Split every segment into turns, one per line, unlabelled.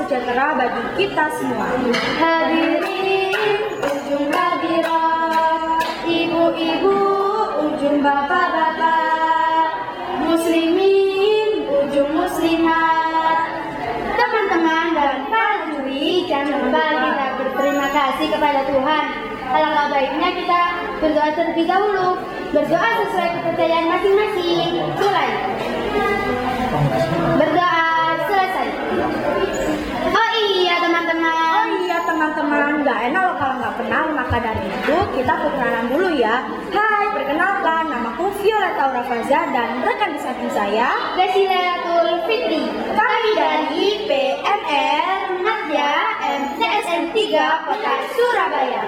sejahtera bagi kita semua.
Hadirin ujung hadirat, ibu-ibu ujung bapak-bapak, muslimin ujung muslimat, teman-teman dan para juri, jangan lupa kita berterima kasih kepada Tuhan. Alangkah baiknya kita berdoa terlebih dahulu. Berdoa sesuai kepercayaan masing-masing. Mulai. Berdoa selesai. Oh iya teman-teman,
nggak enak loh kalau nggak kenal. Maka dari itu kita perkenalan dulu ya. Hai, perkenalkan, namaku Violeta Aurafaza dan rekan di samping saya
Desilatul Fitri.
kami dari PNR
Madya MTSN 3 Kota Surabaya.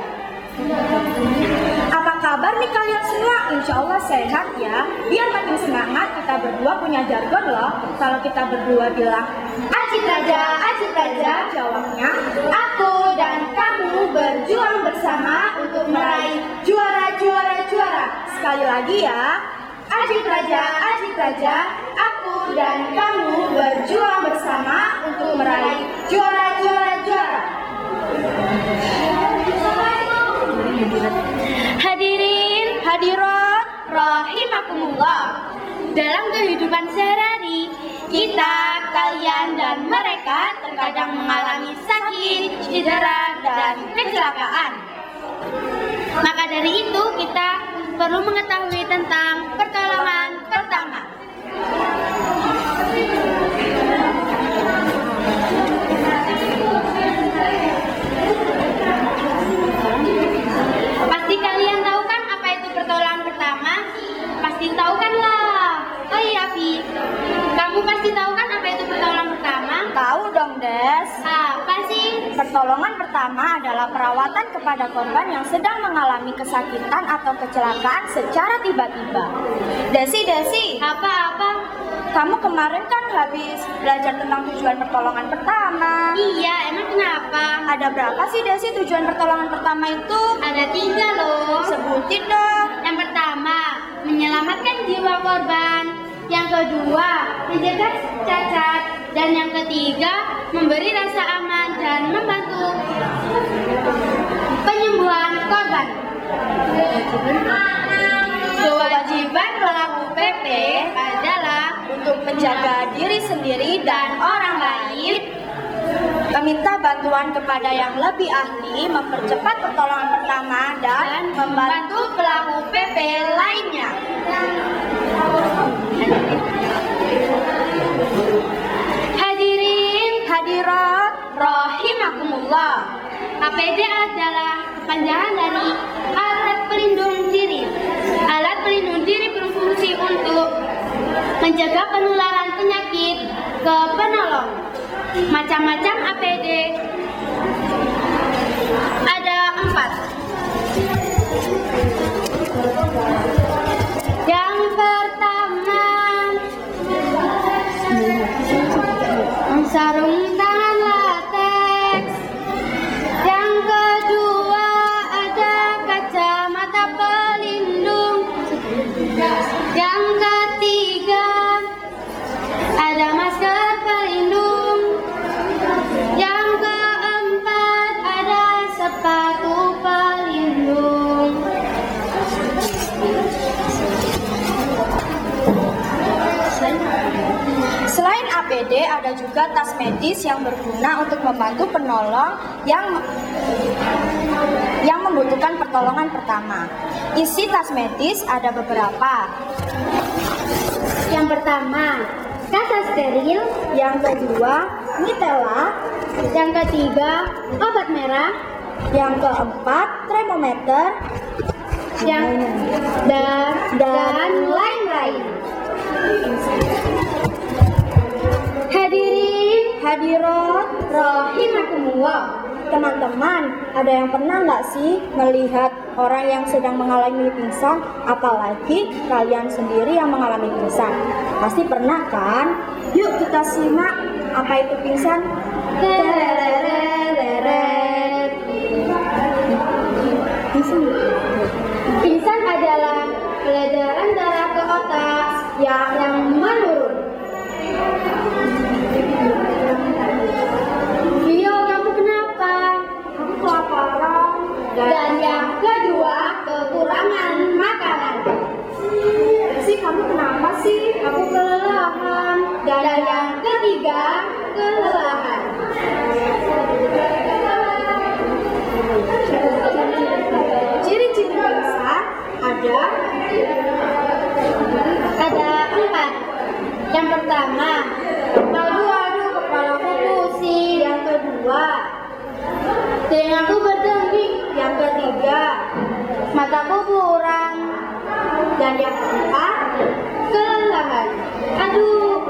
Apa kabar nih kalian semua? Insya Allah sehat ya. Biar makin semangat, kita berdua punya jargon loh. Kalau kita berdua bilang
Acit Raja,
jawabnya
aku dan kamu berjuang bersama untuk meraih juara.
sekali lagi ya.
Acit Raja, aku dan kamu berjuang bersama untuk meraih juara. Hadirin,
Hadirat,
rahimakumullah. Dalam kehidupan sehari-hari, kita, kalian, dan mereka terkadang mengalami sakit, cedera, dan kecelakaan. Maka dari itu, kita perlu mengetahui tentang pertolongan pertama. Pasti kalian tahu kan apa itu pertolongan pertama? Pasti tahu kan lah. Oh iya, Vi. Kamu pasti tahu kan apa itu pertolongan pertama?
tahu dong Des.
Apa sih?
Pertolongan pertama adalah perawatan kepada korban yang sedang mengalami kesakitan atau kecelakaan secara tiba-tiba. Desi,
Apa?
kamu kemarin kan habis belajar tentang tujuan pertolongan pertama.
Iya, emang kenapa?
Ada berapa sih Desi tujuan pertolongan pertama itu?
Ada 3 loh.
Sebutin dong.
Yang pertama, menyelamatkan jiwa korban. Yang kedua, menjaga cacat. Dan yang ketiga, memberi rasa aman dan membantu penyembuhan korban.
Kewajiban pelaku PP adalah untuk menjaga diri sendiri dan orang lain, meminta bantuan kepada yang lebih ahli, mempercepat pertolongan pertama, dan membantu pelaku PP lainnya.
Hadirin,
Hadirat,
rahimakumullah. APD adalah kepanjangan dari alat pelindung diri. Alat pelindung diri berfungsi untuk mencegah penularan penyakit ke penolong. Macam-macam APD ada 4. Yang pertama, sarung tangan latex. Yang kedua, ada kacamata pelindung. Yang ketiga, ada masker pelindung. Yang keempat, ada sepatu pelindung.
selain APD ada juga tas medis yang berguna untuk membantu penolong yang membutuhkan pertolongan pertama. Isi tas medis ada beberapa.
Yang pertama, kasa steril.
Yang kedua, Nutella.
Yang ketiga, obat merah.
Yang keempat, termometer.
Dan lain-lain.
Hadirat,
Rahimakumullah.
teman-teman, ada yang pernah nggak sih melihat orang yang sedang mengalami pingsan, apalagi kalian sendiri yang mengalami pingsan? Pasti pernah kan? Yuk kita simak apa itu pingsan.
Pingsan adalah peredaran darah ke otak yang menurun. aku kelelahan. Dan yang ketiga, kelelahan.
Ciri-ciri pingsan ada
4. Yang pertama, aduh kepalaku pusing.
yang kedua,
Telingaku berdenging.
yang ketiga,
Mataku buram.
dan yang keempat.
Kelelahan. Aduh.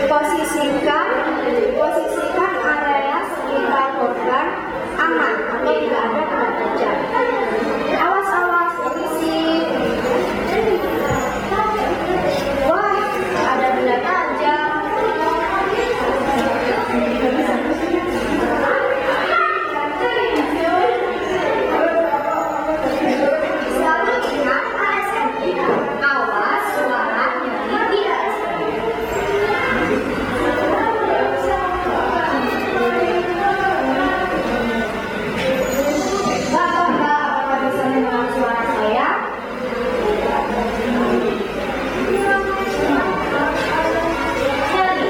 Posisikan area sekitar korban aman atau tidak ada benda tajam. Awas, posisi. Wah, ada benda tajam. Selalu ingat ASNI, awas suara yang tidak Bapak bisa mendengar suara saya? Sekali.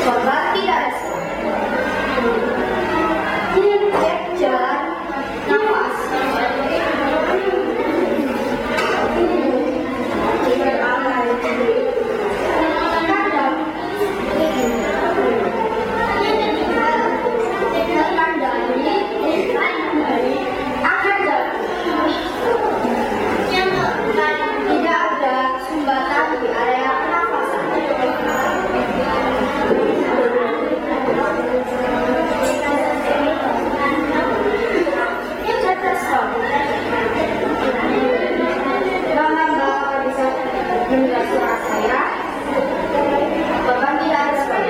Korban tidak respon. Cek jalan nafas. Tidak ada sumbatan di area pernafasan. Bapak bisa mendengar suara saya? Bapak tidak respon.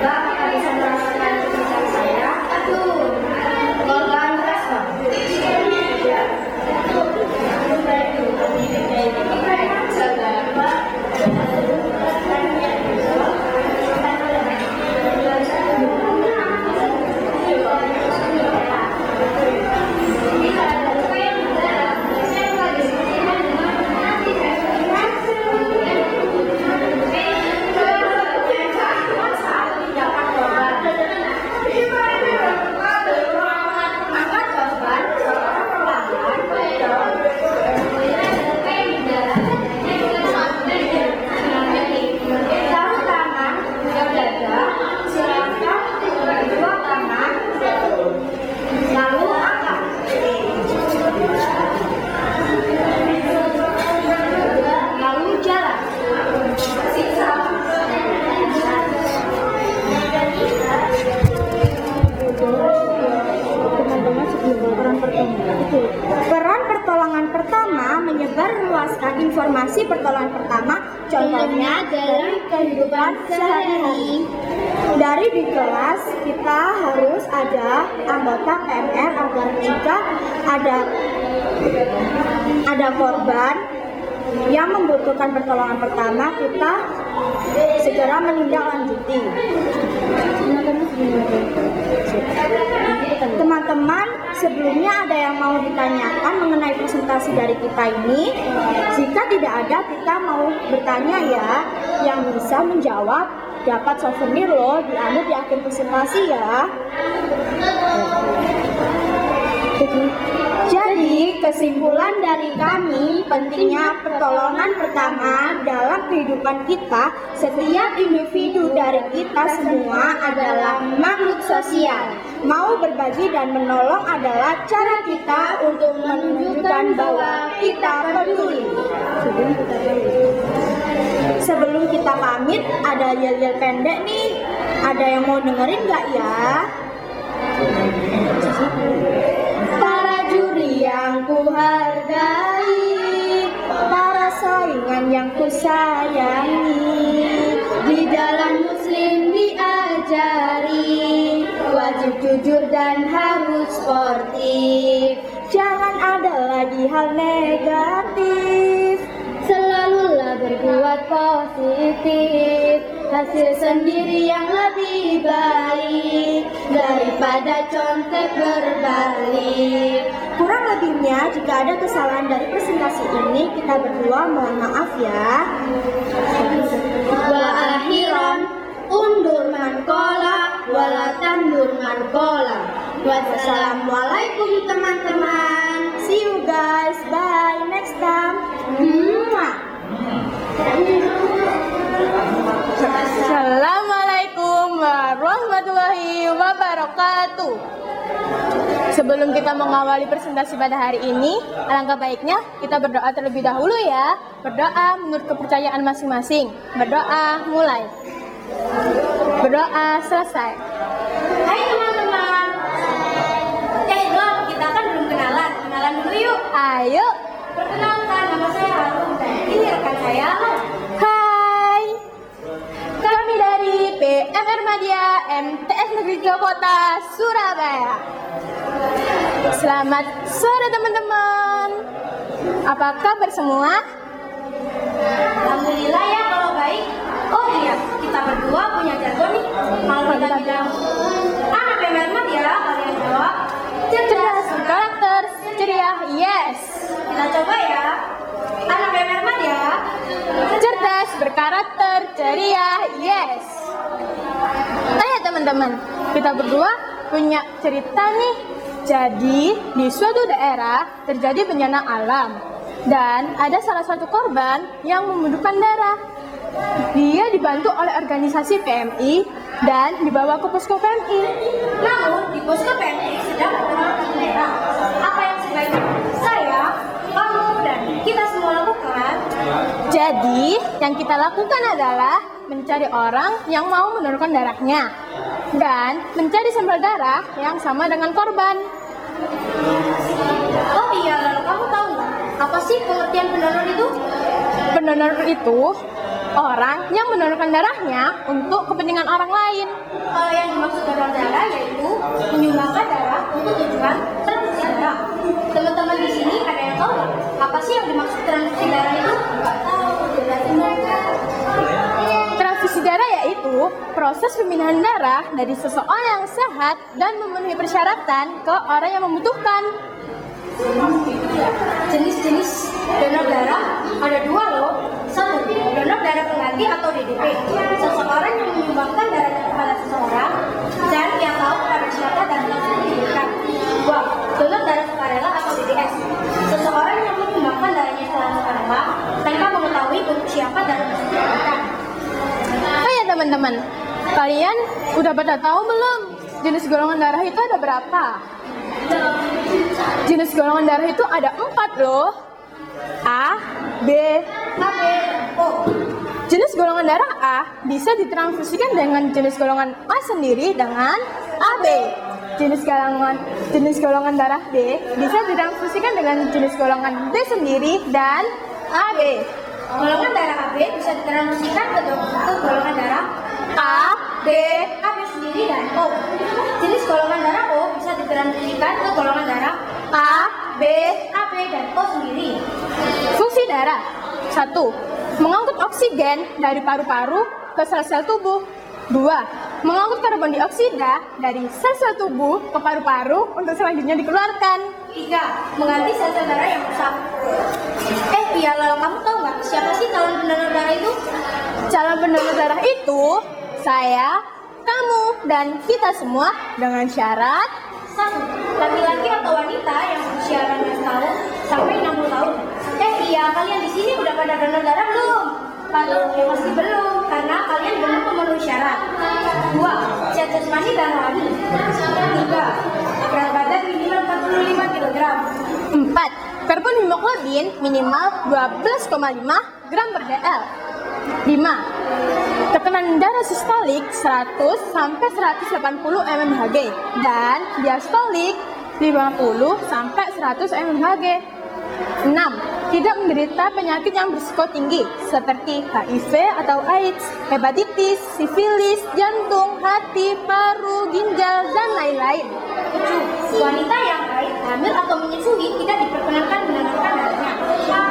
Bapak bisa merasakan kesulitan saya? Korban respon. Angkat korban secara perlahan. Taruh tangan ke dada, silakan kedua tangan, lalu angkat. Lalu jalan. Peran pertolongan pertama menyebarluaskan informasi pertolongan pertama, contohnya dari kehidupan sehari-hari. Dari di kelas kita harus ada anggota PMR agar jika ada korban yang membutuhkan pertolongan pertama, kita segera menindaklanjuti. Teman-teman, sebelumnya ada yang mau ditanyakan mengenai presentasi dari kita ini? Jika tidak ada, kita mau bertanya ya. Yang bisa menjawab dapat souvenir loh di akhir presentasi ya. Jadi, kesimpulan dari kami, pentingnya pertolongan pertama dalam kehidupan kita. Setiap individu dari kita semua adalah makhluk sosial. Mau berbagi dan menolong adalah cara kita untuk menunjukkan bahwa kita peduli. Sebelum kita pamit, ada yel-yel pendek nih. Ada yang mau dengerin nggak ya? Para juri yang kuhargai, para saingan yang kusayangi, di jalan muslim diajari, wajib jujur dan harus sportif. Jangan ada lagi hal negatif.
berbuat positif, hasil sendiri yang lebih baik daripada contek berbalik.
Kurang lebihnya, jika ada kesalahan dari presentasi ini, kita berdua mohon maaf ya.
Wa akhiran undur man kola wala tandur man kola. Wassalamualaikum teman-teman.
See you guys, bye, next time.
Assalamualaikum warahmatullahi wabarakatuh. Sebelum kita mengawali presentasi pada hari ini, alangkah baiknya kita berdoa terlebih dahulu ya. Berdoa menurut kepercayaan masing-masing. Berdoa mulai. Berdoa selesai.
Hai teman-teman. Belum, kita kan belum kenalan. Kenalan dulu yuk.
Ayo.
Perkenalkan, nama saya Harun dan ini rekan saya.
Hai. Kami dari PMR Media MTS Negeri 3 Kota Surabaya. Selamat sore teman-teman. Apa kabar semua?
Alhamdulillah ya kalau baik. Oh iya, kita berdua punya jargon nih. Kalau kita bilang anak pemermat ya, kalian jawab
Cerdas, karakter, ceria, yes.
Kita coba ya. Anak pemermat ya.
Cerdas, berkarakter, ceria, yes. Ayo teman-teman, kita berdua punya cerita nih. Jadi, di suatu daerah terjadi bencana alam. Dan ada salah satu korban yang membutuhkan darah. Dia dibantu oleh organisasi PMI dan dibawa ke posko PMI.
Namun di posko PMI sedang pengenalan daerah. Apa yang sebaiknya saya, kamu dan kita semua lakukan?
Jadi, yang kita lakukan adalah mencari orang yang mau mendonorkan darahnya dan mencari sampel darah yang sama dengan korban.
Oh iya, lalu kamu tahu nggak apa sih pengertian pendonor itu?
Pendonor itu orang yang mendonorkan darahnya untuk kepentingan orang lain.
Kalau yang dimaksud donor darah yaitu menyumbangkan darah untuk tujuan transfusi darah. Teman-teman di sini ada yang tahu nggak apa sih yang dimaksud transfusi darah itu? Nggak tahu, jelasin dong.
Transfusi darah yaitu proses pemindahan darah dari seseorang yang sehat dan memenuhi persyaratan ke orang yang membutuhkan.
Jenis-jenis donor darah ada dua loh. Satu, donor darah pengganti atau DDP. Seseorang yang menyumbangkan darahnya kepada seseorang dan yang tahu kepada siapa dan langsung diberikan. Dua, donor darah sukarela atau DDS. Seseorang yang menyumbangkan darahnya secara sukarela tanpa mengetahui untuk siapa darah tersebut diberikan.
Oh ya teman-teman, kalian udah pada tahu belum jenis golongan darah itu ada berapa? Jenis golongan darah itu ada 4 loh. A, B,
AB, O.
jenis golongan darah A bisa ditransfusikan dengan jenis golongan A sendiri dengan AB. Jenis golongan darah B bisa ditransfusikan dengan jenis golongan B sendiri dan AB.
Golongan darah AB bisa ditransfusikan ke golongan darah
A, B,
AB sendiri dan O. Jenis golongan darah O bisa ditransfusikan ke golongan darah
A, B.
AB dan O sendiri.
Fungsi darah 1. Mengangkut oksigen dari paru-paru ke sel-sel tubuh. 2. Mengangkut karbon dioksida dari sel-sel tubuh ke paru-paru untuk selanjutnya dikeluarkan.
3. Mengganti sel-sel darah yang rusak. Iya, lalu kamu tahu nggak siapa sih calon pendonor darah itu?
Calon pendonor darah itu saya, kamu, dan kita semua dengan syarat
1. Laki-laki atau wanita yang berusia 18 tahun sampai 60 tahun. Iya, kalian di sini udah pada donor darah belum? Kalau ya masih belum, karena kalian belum memenuhi syarat. 2. Sehat jasmani dan rohani. 3. Berat badan minimal 45 kg.
4. Karbon hemoglobin minimal 12,5 gram per dl. 5. Tekanan darah sistolik 100 sampai 180 mmHg dan diastolik 50 sampai 100 mmHg. 6. Tidak menderita penyakit yang berisiko tinggi seperti HIV atau AIDS, hepatitis, sifilis, jantung, hati, paru, ginjal, dan lain-lain.
7. Wanita yang haid, hamil atau menyusui tidak diperkenankan mendonorkan darahnya.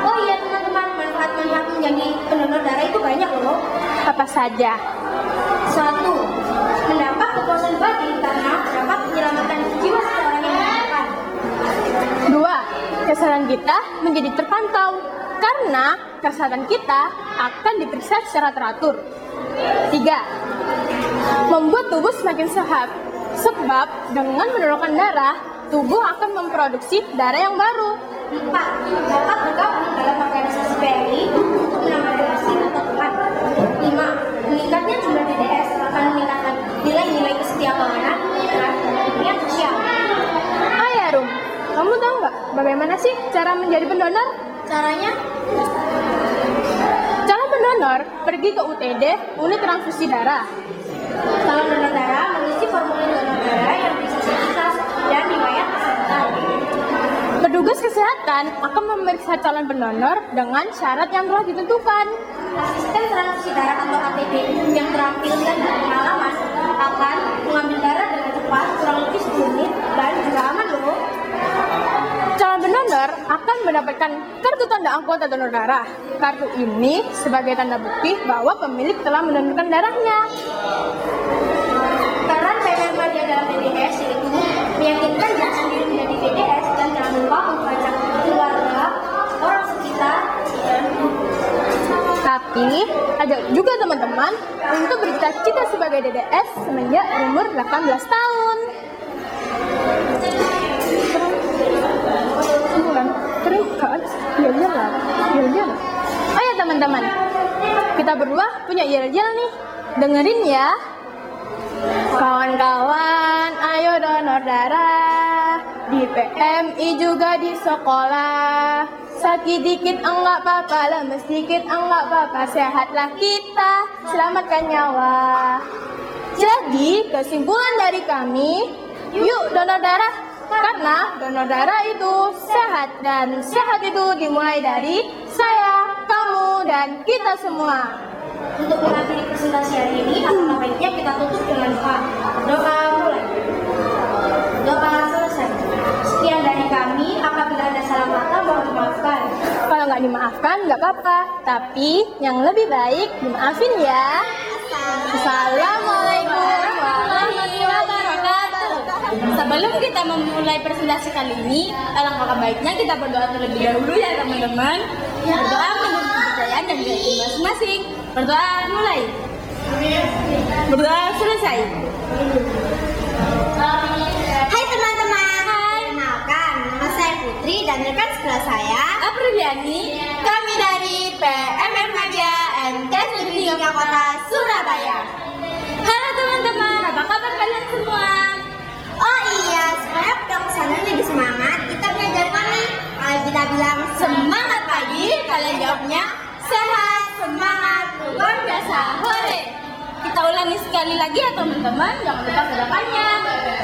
Oh iya teman-teman, manfaat menjadi pendonor darah itu banyak loh.
Apa saja?
1. Mendapat kepuasan batin karena dapat menyelamatkan jiwa seseorang yang membutuhkan.
2. Kesehatan kita menjadi terpantau karena kesehatan kita akan diperiksa secara teratur. 3. Membuat tubuh semakin sehat sebab dengan mendonorkan darah, tubuh akan memproduksi darah yang baru.
4. Dapat bergabung dalam organisasi PRI untuk menambah relasi kekeluargaan. 5. Meningkatnya jumlah DDS akan meningkatkan nilai-nilai kesetiakawanan dan hubungan sosial.
Ya Rum, kamu tahu nggak bagaimana sih cara menjadi pendonor?
Caranya?
Calon pendonor pergi ke UTD, unit transfusi darah.
Calon donor darah mengisi formulir donor darah yang berisi identitas dan riwayat kesehatan.
Petugas kesehatan akan memeriksa calon pendonor dengan syarat yang telah ditentukan.
Asisten transfusi darah atau ATD yang terampil dan berpengalaman akan mengambil darah dengan cepat kurang lebih 10 menit dan juga aman loh.
Calon pendonor akan mendapatkan kartu tanda anggota donor darah. Kartu ini sebagai tanda bukti bahwa pemilik telah mendonorkan darahnya.
Peran PMR Media dalam DDS yaitu meyakinkan diri sendiri menjadi DDS dan jangan lupa mengajak keluarga, orang sekitar, dan
Tapi, ajak juga teman-teman untuk bercita-cita sebagai DDS semenjak umur 18 tahun. Terus kan? Iya. Ayo teman-teman, kita berdua punya yel-yel nih. Dengerin ya. Kawan-kawan, ayo donor darah. Di PMI juga di sekolah. Sakit dikit enggak apa-apa, lemes dikit enggak apa-apa. Sehatlah kita, selamatkan nyawa. Jadi, kesimpulan dari kami, yuk donor darah. Karena donor darah itu sehat, dan sehat itu dimulai dari saya, kamu, dan kita semua.
untuk mengakhiri presentasi hari ini, alangkah baiknya kita tutup dengan doa. Doa mulai. Doa selesai. Sekian dari kami. Apabila ada salah kata, mohon dimaafkan.
Kalau nggak dimaafkan, nggak apa-apa. Tapi yang lebih baik dimaafin ya. Assalamualaikum warahmatullahi wabarakatuh.
Sebelum kita memulai presentasi kali ini, alangkah baiknya kita berdoa terlebih dahulu ya teman-teman. Berdoa menurut kepercayaan dan keyakinan masing-masing. Berdoa mulai. Berdoa selesai.
Hai teman-teman. Kenalkan, nama saya Putri dan rekan sebelah saya
Apriliani,
kami dari PMR Media MTS Negeri Yogyakarta, Surabaya.
halo teman-teman, apa kabar kalian semua?
Oh iya, supaya pelaksanaan lebih semangat, kita mengajarkan nih. Kalau kita bilang semangat pagi, kalian jawabnya sehat, semangat, luar biasa, hore.
Kita ulangi sekali lagi ya teman-teman, jangan lupa gerakannya.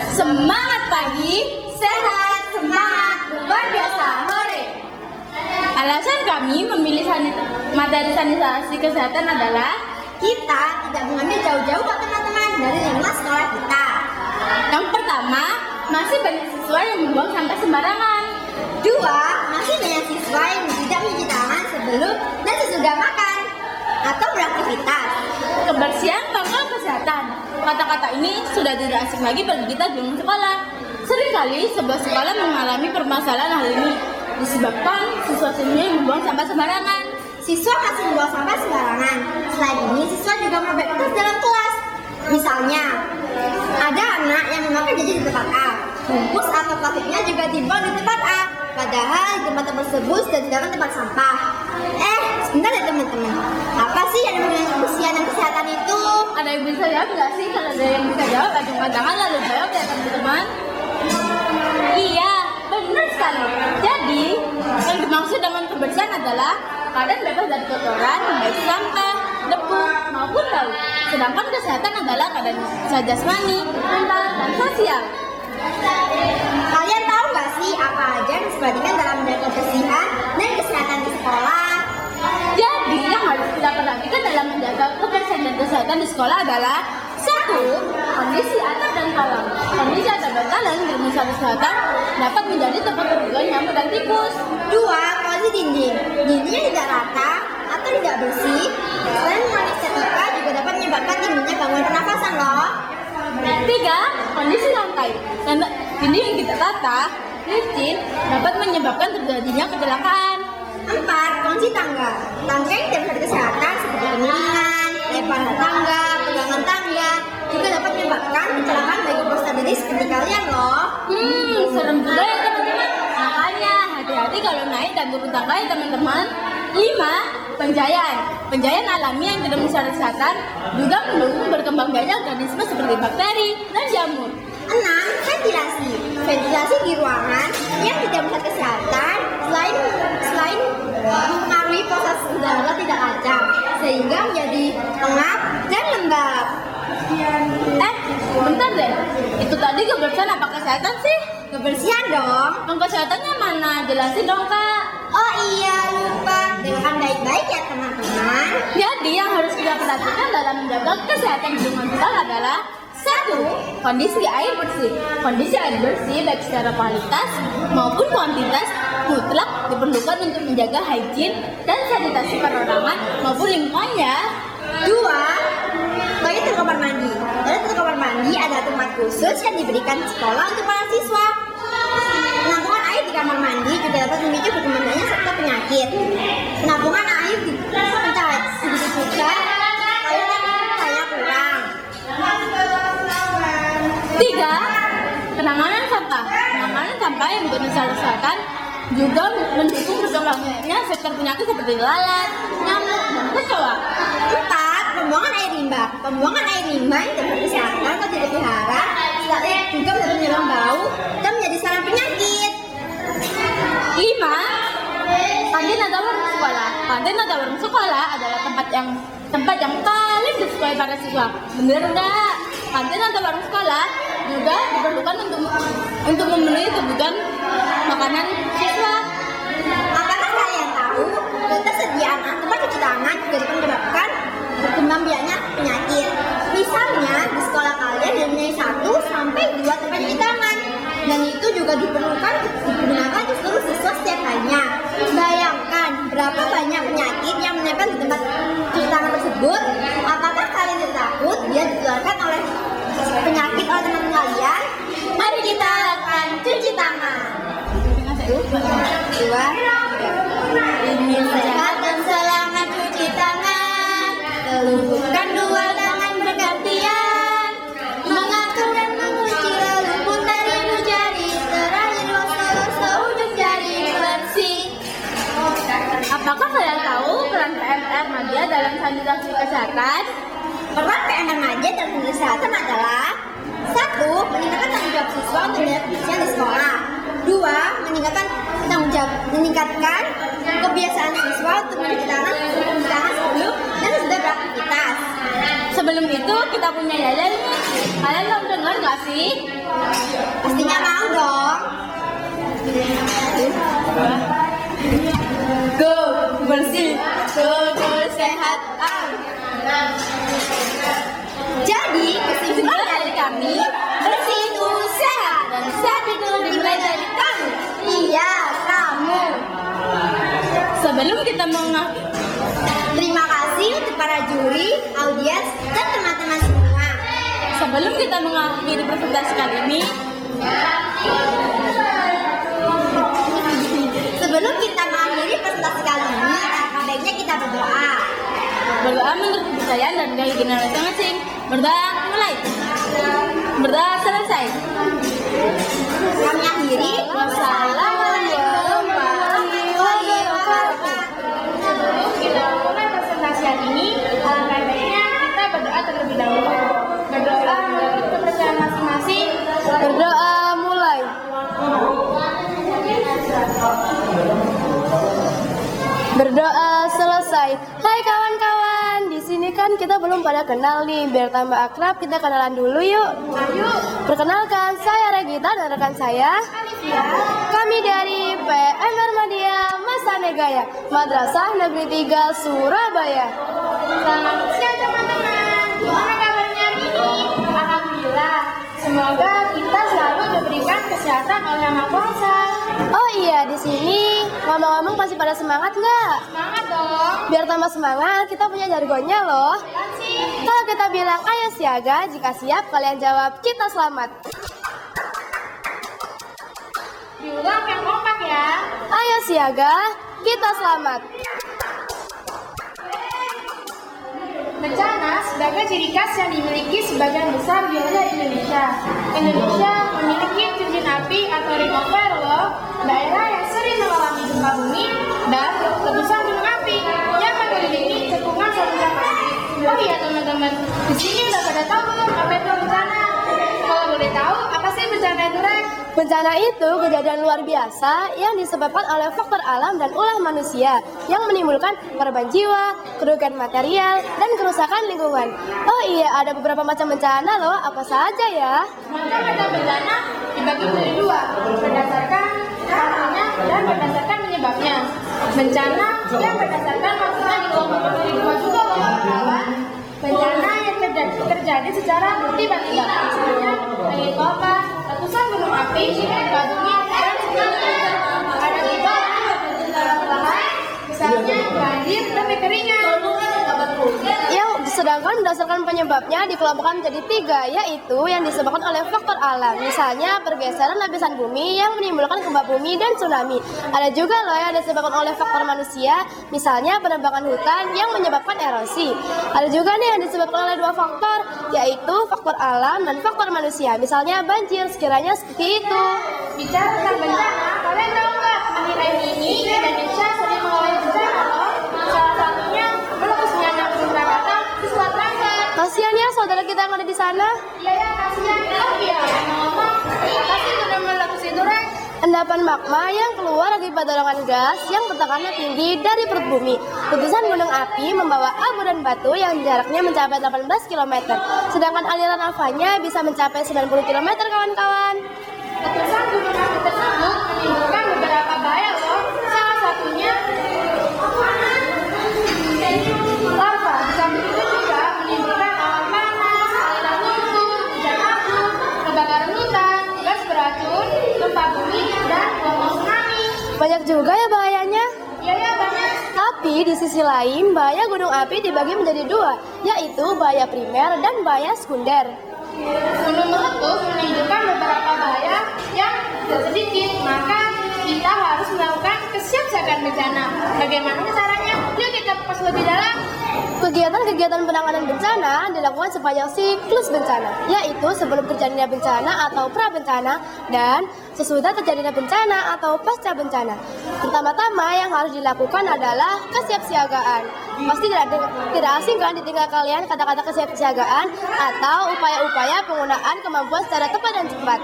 Semangat pagi,
Sehat, semangat, luar biasa, hore.
alasan kami memilih materi sanitasi kesehatan adalah
Kita tidak mengambil jauh-jauh kok teman-teman dari lingkungan sekolah kita.
yang pertama, masih banyak siswa yang membuang sampah sembarangan.
2. Masih banyak siswa yang tidak mencuci tangan sebelum dan sesudah makan atau beraktivitas.
Kebersihan pangkal kesehatan. Kata-kata ini sudah tidak asing lagi bagi kita di lingkungan sekolah. Seringkali sebuah sekolah mengalami permasalahan hal ini disebabkan siswa-siswinya yang membuang sampah sembarangan.
Siswa masih membuang sampah sembarangan. Selain ini, siswa juga merobek kertas dalam kelas. Misalnya, ada anak yang memakan jajan di tempat A. Bungkus atau plastiknya juga dibuang di tempat A. Padahal di tempat tersebut sudah disediakan tempat sampah. Sebentar ya teman-teman. Apa sih yang namanya kebersihan dan kesehatan itu?
Ada yang bisa jawab nggak sih? Kalau ada yang bisa jawab, acungkan tangan lalu jawab ya teman-teman. Iya, benar sekali. Jadi, yang dimaksud dengan kebersihan adalah keadaan bebas dari kotoran, baik sampah, debu, maupun laut. Sedangkan kesehatan adalah keadaan jasmani, mental, dan sosial.
Kalian tahu nggak sih apa aja yang diperhatikan dalam menjaga kebersihan dan kesehatan di sekolah?
Jadi, yang harus kita perhatikan dalam menjaga kebersihan dan kesehatan di sekolah adalah 1. Kondisi atap dan kolam. Kondisi atap dan kolam di rumah kesehatan dapat menjadi tempat terjadinya nyamuk dan tikus.
2. Kondisi dinding. Dindingnya tidak rata atau atau tidak bersih. Selain mengalami estetika juga dapat menyebabkan timbulnya gangguan pernafasan loh.
3. Kondisi lantai. Ini yang kita tata, licin, dapat menyebabkan terjadinya kecelakaan.
4. Kunci tangga. Tangga yang tidak bersih kesehatan seperti kemiringan, lebar tangga, pegangan tangga juga dapat menyebabkan kecelakaan bagi peserta didik seperti kalian loh.
Serem juga ya teman-teman. Makanya hati-hati kalau naik dan turun tangga ya teman-teman. 5. Penjayaan. Penjayaan alami yang tidak merusak kesehatan juga mendukung berkembang biaknya organisme seperti bakteri dan jamur.
6. Ventilasi. Ventilasi di ruangan yang tidak merusak kesehatan selain mempengaruhi proses udara tidak lancar sehingga menjadi pengap dan lembab.
Bentar deh. Itu tadi kebersihan apa kesehatan sih?
Kebersihan dong.
Kesehatannya mana? Jelasin dong, Kak.
Oh iya, lupa. Dengarkan baik-baik ya teman-teman.
Jadi yang harus kita perhatikan dalam menjaga kesehatan lingkungan kita adalah 1. Kondisi air bersih. Kondisi air bersih baik secara kualitas maupun kuantitas mutlak diperlukan untuk menjaga hygiene dan sanitasi perorangan maupun lingkungan ya.
2. Toilet dan kamar mandi. Toilet dan kamar mandi adalah tempat khusus yang diberikan sekolah untuk para siswa. Penampungan air di kamar mandi juga dapat memicu berkembangnya serta penyakit. Penampungan air di toilet begitu juga toilet kurang.
3. Penanganan sampah. Penanganan sampah yang berusaha kesehatan juga mendukung berkembangnya sektor penyakit seperti lalat, nyamuk, dan kecoa.
4. Pembuangan air limbah. Pembuangan air limbah yang tidak berkesehatan atau tidak dipelihara juga dapat menyebabkan bau dan menjadi sarang penyakit.
5. Kantin atau warung sekolah. Kantin atau warung sekolah adalah tempat yang paling disukai para siswa. Bener enggak? Kantin atau warung sekolah juga diperlukan untuk memenuhi kebutuhan makanan siswa.
Apakah kalian tahu ketersediaan tempat cuci tangan juga dapat menyebabkan berkembang biaknya penyakit? Misalnya di sekolah kalian mempunyai 1 sampai 2 tempat cuci tangan dan itu juga digunakan untuk seluruh siswa setiap harinya. Bayangkan berapa banyak penyakit yang menempel di tempat cuci tangan tersebut. Apakah kalian tidak takut dia ditularkan oleh penyakit oleh teman kalian? Mari kita lakukan cuci tangan. 2. Ini sehat dan selamat cuci tangan. Lembutkan 2 tangan bergantian. Mengatur dan mengunci lalu pun tarik jari. Terakhir los ujung jari bersih.
Apakah kalian tahu peran PMR Media dalam sanitasi kesehatan?
Peran PMR Media dalam sanitasi kesehatan adalah 1. Meningkatkan tanggung jawab siswa untuk menjaga kebersihan di sekolah. 2. Meningkatkan kebiasaan siswa untuk mencuci tangan sebelum dan sesudah beraktivitas.
Sebelum itu kita punya yayal nih. Kalian mau dengar nggak sih?
Pastinya mau dong.
Go bersih, go sehat.
Jadi kesimpulan dari kami, bersih itu sehat dan sehat itu dimulai dari kamu. Iya, kamu.
Sebelum kita mengakhiri,
Terima kasih untuk para juri, audiens, dan teman-teman semua.
sebelum kita mengakhiri presentasi kali ini,
Sebelum kita mengakhiri presentasi kali ini, alangkah baiknya kita berdoa.
berdoa menurut kepercayaan dan keyakinan masing-masing. Berdoa mulai. Berdoa selesai.
Kami akhiri. Wassalamualaikum warahmatullahi wabarakatuh.
Sebelum kita mulai presentasi hari ini, alangkah baiknya kita berdoa terlebih dahulu. Berdoa menurut kepercayaan masing-masing. Berdoa mulai. Berdoa selesai. Hai kawan-kawan, di sini kan kita belum pada kenal nih. Biar tambah akrab, kita kenalan dulu yuk. Perkenalkan, saya Regita dan rekan saya kami dari PMR Media Masanegaya, Madrasah Negeri 3 Surabaya. Selamat siang teman-teman. Gimana kabarnya hari ini? Alhamdulillah. Semoga kita selalu diberikan kesehatan oleh Yang Maha Kuasa.
Oh iya, di sini ngomong-ngomong masih pada semangat nggak?
Semangat dong.
Biar tambah semangat, kita punya jargonnya loh. Kalau kita bilang ayo siaga, jika siap kalian jawab kita selamat.
Diulang yang kompak ya.
Ayo siaga, kita selamat.
Bencana sebagai ciri khas yang dimiliki sebagian besar wilayah Indonesia. Indonesia memiliki cincin api atau ring of fire loh, daerah yang sering mengalami gempa bumi dan letusan gunung api yang mengelilingi cekungan samudra Pasifik. Oh iya teman-teman, di sini udah pada tahu belum apa itu bencana? Kalau boleh tahu, apa sih bencana itu, Rek?
Bencana itu kejadian luar biasa yang disebabkan oleh faktor alam dan ulah manusia yang menimbulkan korban jiwa, kerugian material, dan kerusakan lingkungan. Oh iya, ada beberapa macam bencana loh, apa saja ya?
Macam-macam bencana dibagi menjadi dua, berdasarkan artinya dan berdasarkan penyebabnya. Bencana yang berdasarkan maksudnya dikelompokkan menjadi dua juga loh, kawan. Bencana yang terjadi secara tiba-tiba, misalnya angin topan, letusan gunung api, gempa bumi, dan sebagainya. Ada juga perlahan, misalnya banjir dan kekeringan.
Yang sedangkan berdasarkan penyebabnya dikelompokkan menjadi tiga, yaitu yang disebabkan oleh faktor alam, misalnya pergeseran lapisan bumi yang menimbulkan gempa bumi dan tsunami. Ada juga loh yang disebabkan oleh faktor manusia, misalnya penebangan hutan yang menyebabkan erosi. Ada juga nih yang disebabkan oleh dua faktor, yaitu faktor alam dan faktor manusia, misalnya banjir, sekiranya seperti itu.
Bicara tentang bencana, kalian tahu nggak akhir-akhir ini Indonesia sering mengalami bencana loh. Salah satunya meletusnya Gunung Krakatau di Selat Bangka.
Kasihan ya saudara kita yang ada di sana.
Iya ya, kasihan. Oh iya, ngomong, apa sih gunung meletus itu, Rek?
Endapan magma yang keluar akibat dorongan gas yang tekanannya tinggi dari perut bumi. Letusan gunung api membawa abu dan batu yang jaraknya mencapai 18 km. Sedangkan aliran lavanya bisa mencapai 90 km, kawan-kawan.
Letusan gunung api tersebut menimbulkan beberapa bahaya loh. Salah satunya lava. Di samping itu juga menimbulkan awan panas, aliran lumpur, hujan abu, kebakaran hutan, gas beracun, gempa bumi, dan gelombang tsunami.
Banyak juga ya bahayanya.
Iya ya, banyak.
Tapi di sisi lain, bahaya gunung api dibagi menjadi dua, yaitu bahaya primer dan bahaya sekunder.
Gunung meletus menunjukkan beberapa bahaya yang tidak sedikit, maka kita harus melakukan kesiapsiagaan bencana. Bagaimana caranya? Yuk kita kupas lebih dalam.
Kegiatan-kegiatan penanganan bencana dilakukan sepanjang siklus bencana, yaitu sebelum terjadinya bencana atau pra-bencana dan sesudah terjadinya bencana atau pasca bencana. Pertama-tama yang harus dilakukan adalah kesiapsiagaan. Pasti tidak asing kan di tinggal kalian kata-kata kesiapsiagaan atau upaya-upaya penggunaan kemampuan secara tepat dan cepat.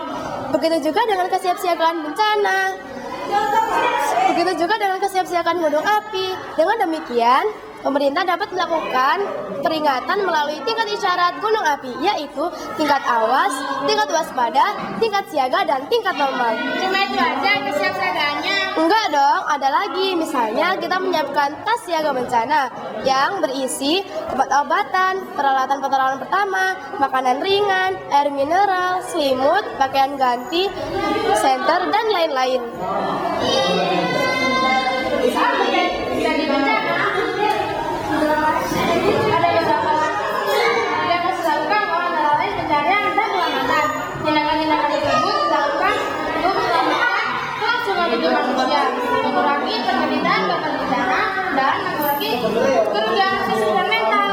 Begitu juga dengan kesiapsiagaan bencana. Begitu juga dengan kesiapsiagaan gunung api. Dengan demikian, pemerintah dapat melakukan peringatan melalui tingkat isyarat gunung api, yaitu tingkat awas, tingkat waspada, tingkat siaga, dan tingkat normal.
Cuma itu aja kesiapsiagaannya.
Enggak dong, ada lagi. Misalnya kita menyiapkan tas siaga bencana yang berisi obat-obatan, peralatan pertolongan pertama, makanan ringan, air mineral, selimut, pakaian ganti, senter, dan lain-lain.
Saat terjadi bencana, ada beberapa langkah yang harus dilakukan oleh antara lain pencarian dan penyelamatan. Tindakan-tindakan tersebut dilakukan untuk menyelamatkan kelangsungan hidup manusia, mengurangi terjadinya korban bencana, dan mengurangi kerugian fisik dan mental.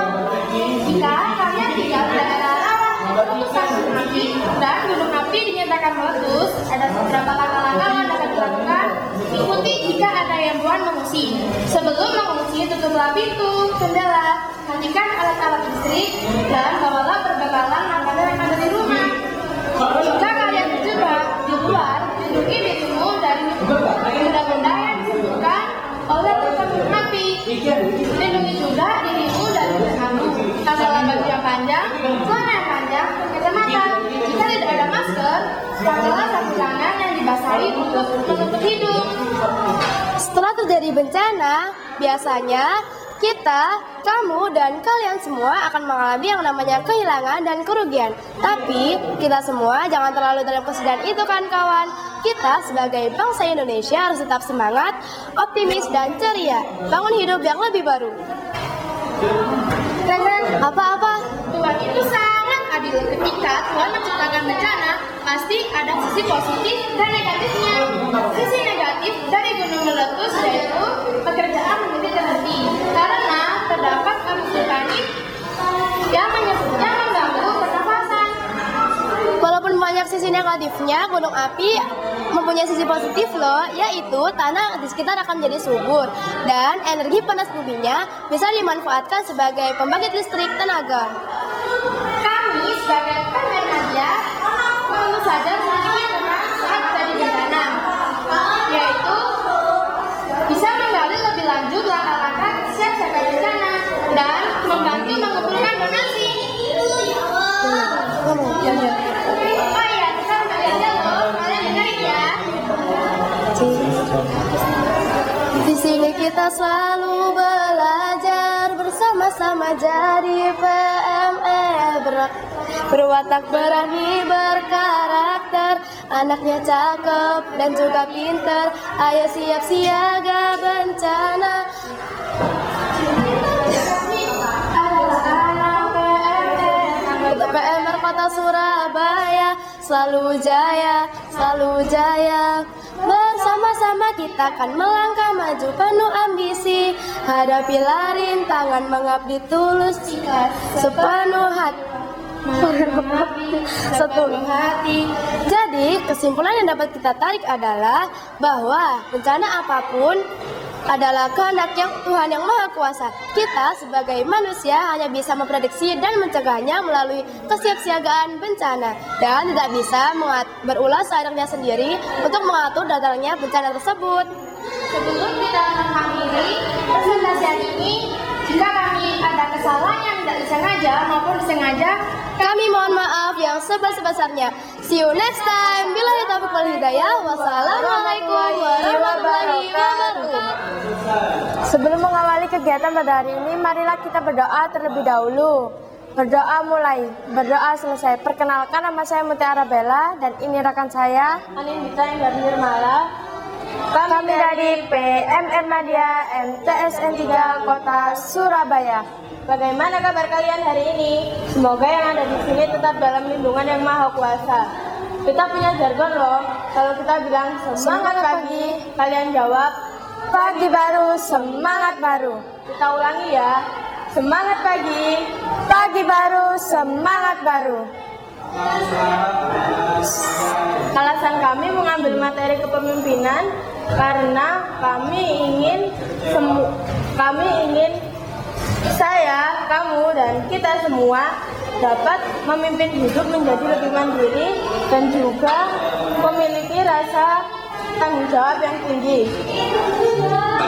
Jika kalian tinggal di daerah rawan letusan gunung api dan gunung api dinyatakan meletus, ada beberapa langkah-langkah yang dapat dilakukan. Ikuti jika ada yang buan mengungsi. Sebelum mengungsi, tutuplah pintu, jendela, matikan alat-alat listrik, dan bawalah perbekalan makanan yang ada di rumah. Jika kalian berjebak di luar, lindungi dirimu dari benda-benda yang disebutkan oleh letusan gunung api. Lindungi juga dirimu dari kamu. Pakailah baju yang panjang, celana yang panjang, dan kacamata. Jika tidak ada masker, pakailah sarung tangan yang dibasahi untuk menutup hidung.
Setelah terjadi bencana, biasanya kita, kamu, dan kalian semua akan mengalami yang namanya kehilangan dan kerugian. Tapi, kita semua jangan terlalu dalam kesedihan itu kan kawan. Kita sebagai bangsa Indonesia harus tetap semangat, optimis, dan ceria. Bangun hidup yang lebih baru. Apa-apa?
Tuhan itu sangat adil. Ketika Tuhan menciptakan bencana, pasti ada sisi positif dan negatifnya. Sisi negatif dari gunung meletus yaitu pekerjaan menjadi terhenti karena terdapat abu vulkanik yang mengganggu pernafasan.
Walaupun banyak sisi negatifnya, gunung api mempunyai sisi positif loh, yaitu tanah di sekitar akan menjadi subur dan energi panas buminya bisa dimanfaatkan sebagai pembangkit listrik tenaga.
Kami sebagai PMR Media tentu saja memiliki peran saat terjadi bencana, yaitu bisa menggali lebih lanjut langkah-langkah siaga bencana dan membantu mengumpulkan donasi. Oh iya, kita udah belajar loh, kalian dengerin ya.
Di sini kita selalu belajar bersama-sama jadi PMR berwatak berani berkarakter, anaknya cakep dan juga pinter. Ayo siap siaga bencana. Untuk PMR Kota Surabaya selalu jaya, selalu jaya. Bersama-sama kita akan melangkah maju penuh ambisi, hadapilah rintangan mengabdi tulus sepenuh hati. Sepenuh hati. Jadi kesimpulan yang dapat kita tarik adalah bahwa bencana apapun adalah kehendak Tuhan yang Maha Kuasa. Kita sebagai manusia hanya bisa memprediksi dan mencegahnya melalui kesiapsiagaan bencana dan tidak bisa berulah seenaknya sendiri untuk mengatur datangnya bencana tersebut.
Sebelum kita mengakhiri presentasi ini, jika kami ada kesalahan yang tidak disengaja maupun disengaja,
kami mohon maaf yang sebesar-besarnya. See you next time. Billahi taufiq wal hidayah. Wassalamualaikum warahmatullahi wabarakatuh.
Sebelum mengawali kegiatan pada hari ini, marilah kita berdoa terlebih dahulu. Berdoa mulai, berdoa selesai. Perkenalkan, nama saya Mutiara Bella dan ini rekan saya Anindita Indar Nirmala. Kami dari PMR Media MTSN 3 Kota Surabaya. Bagaimana kabar kalian hari ini? Semoga yang ada di sini tetap dalam lindungan yang Maha Kuasa. Kita punya jargon loh. Kalau kita bilang semangat pagi, kalian jawab pagi baru, semangat baru. Kita ulangi ya. Semangat pagi, pagi baru, semangat baru. Alasan kami mengambil materi kepemimpinan karena kami ingin saya, kamu, dan kita semua dapat memimpin hidup menjadi lebih mandiri dan juga memiliki rasa tanggung jawab yang tinggi.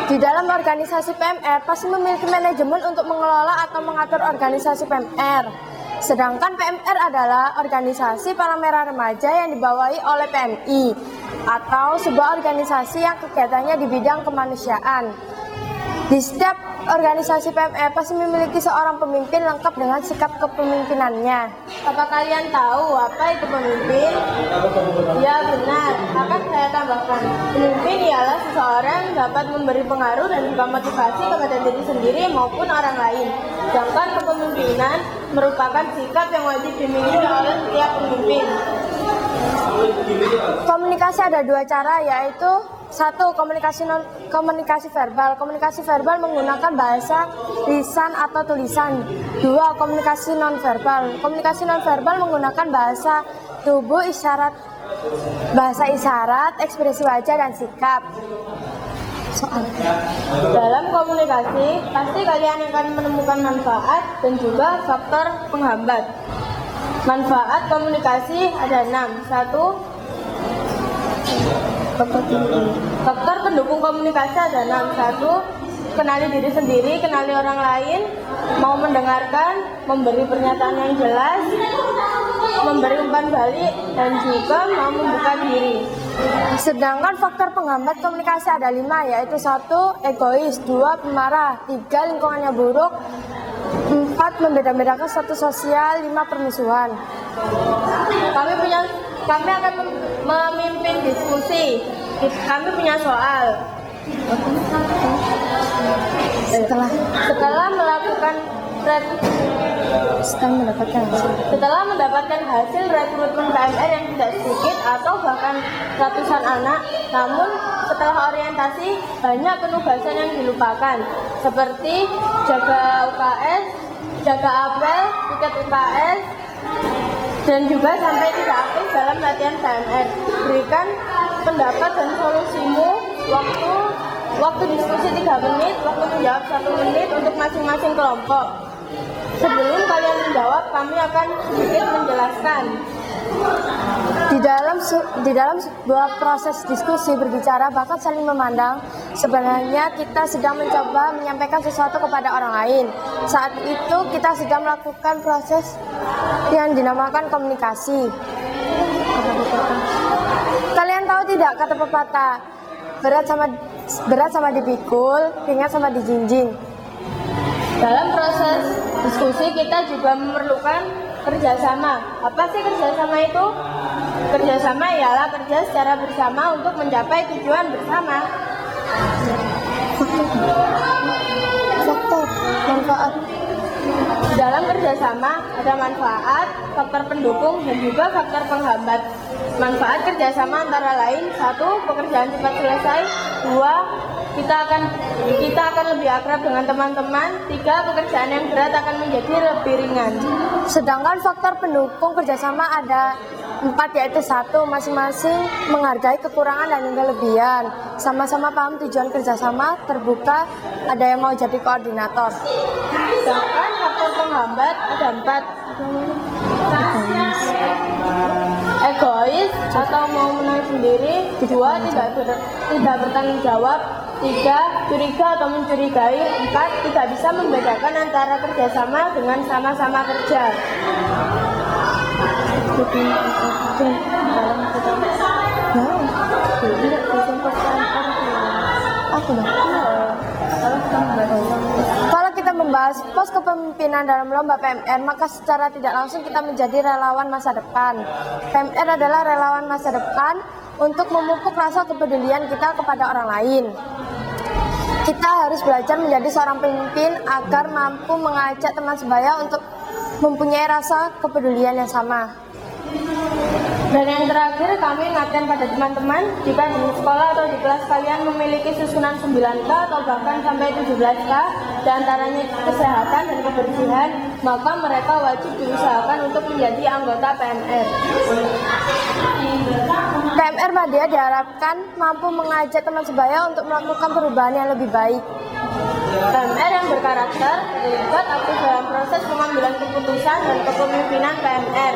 Di dalam organisasi PMR pasti memiliki manajemen untuk mengelola atau mengatur organisasi PMR. Sedangkan PMR adalah organisasi Palang Remaja yang dibawahi oleh PMI atau sebuah organisasi yang kegiatannya di bidang kemanusiaan. Di setiap organisasi PMR pasti memiliki seorang pemimpin lengkap dengan sikap kepemimpinannya. Apa kalian tahu apa itu pemimpin? Ya benar, akan saya tambahkan. Pemimpin ialah seseorang yang dapat memberi pengaruh dan juga motivasi kepada diri sendiri maupun orang lain. Sedangkan kepemimpinan merupakan sikap yang wajib dimiliki oleh setiap pemimpin. Komunikasi ada dua cara, yaitu satu, komunikasi verbal. Komunikasi verbal menggunakan bahasa lisan atau tulisan. Dua, komunikasi nonverbal. Komunikasi nonverbal menggunakan bahasa tubuh, bahasa isyarat, ekspresi wajah dan sikap. Dalam komunikasi, pasti kalian akan menemukan manfaat dan juga faktor penghambat. Manfaat komunikasi ada 6. 1. Faktor pendukung komunikasi ada 6. 1. Kenali diri sendiri, kenali orang lain, mau mendengarkan, memberi pernyataan yang jelas, memberi umpan balik, dan juga mau membuka diri. Sedangkan faktor penghambat komunikasi ada 5, yaitu 1. Egois, 2. Pemarah, 3. Lingkungannya buruk, 4. Membeda-bedakan status sosial, 5. Permusuhan. Kami akan memimpin diskusi. Kami punya soal. Setelah mendapatkan hasil rekrutmen PMR yang tidak sedikit atau bahkan ratusan anak, namun setelah orientasi banyak penugasan yang dilupakan, seperti jaga UKS, jaga apel, tiket UKS, dan juga sampai tidak aktif dalam latihan PMR. Berikan pendapat dan solusimu. Waktu diskusi 3 menit, waktu menjawab 1 menit untuk masing-masing kelompok. Sebelum kalian menjawab, kami akan sedikit menjelaskan.
Di dalam sebuah proses diskusi berbicara bahkan saling memandang, sebenarnya kita sedang mencoba menyampaikan sesuatu kepada orang lain. Saat itu kita sedang melakukan proses yang dinamakan komunikasi. Kalian tahu tidak kata pepatah, berat sama dipikul, ringan sama dijinjing.
Dalam proses diskusi kita juga memerlukan kerjasama. Apa sih kerjasama itu? Kerjasama ialah kerja secara bersama untuk mencapai tujuan bersama.
Faktor manfaat.
Dalam kerjasama ada manfaat, faktor pendukung, dan juga faktor penghambat. Manfaat kerjasama antara lain: 1. Pekerjaan cepat selesai. 2. Kita akan lebih akrab dengan teman-teman. 3. Pekerjaan yang berat akan menjadi lebih ringan.
Sedangkan faktor pendukung kerjasama ada 4, yaitu 1. Masing-masing menghargai kekurangan dan kelebihan, sama-sama paham tujuan kerjasama, terbuka, ada yang mau jadi koordinator.
Sedangkan faktor penghambat ada 4. Egois atau mau menang sendiri. 2. Tidak bertanggung jawab. 3. Curiga atau mencurigai. 4. Tidak bisa membedakan antara kerjasama dengan sama-sama kerja.
Kalau kita membahas pos kepemimpinan dalam lomba PMR, maka secara tidak langsung kita menjadi relawan masa depan. PMR adalah relawan masa depan untuk memupuk rasa kepedulian kita kepada orang lain. Kita harus belajar menjadi seorang pemimpin agar mampu mengajak teman sebaya untuk mempunyai rasa kepedulian yang sama.
Dan yang terakhir, kami ingatkan pada teman-teman, jika di sekolah atau di kelas kalian memiliki susunan 9K atau bahkan sampai 17K, diantaranya kesehatan dan kebersihan, maka mereka wajib diusahakan untuk menjadi anggota PMR.
PMR Madya diharapkan mampu mengajak teman sebaya untuk melakukan perubahan yang lebih baik.
PMR yang berkarakter terlibat aktif dalam proses pengambilan keputusan dan kepemimpinan PMR.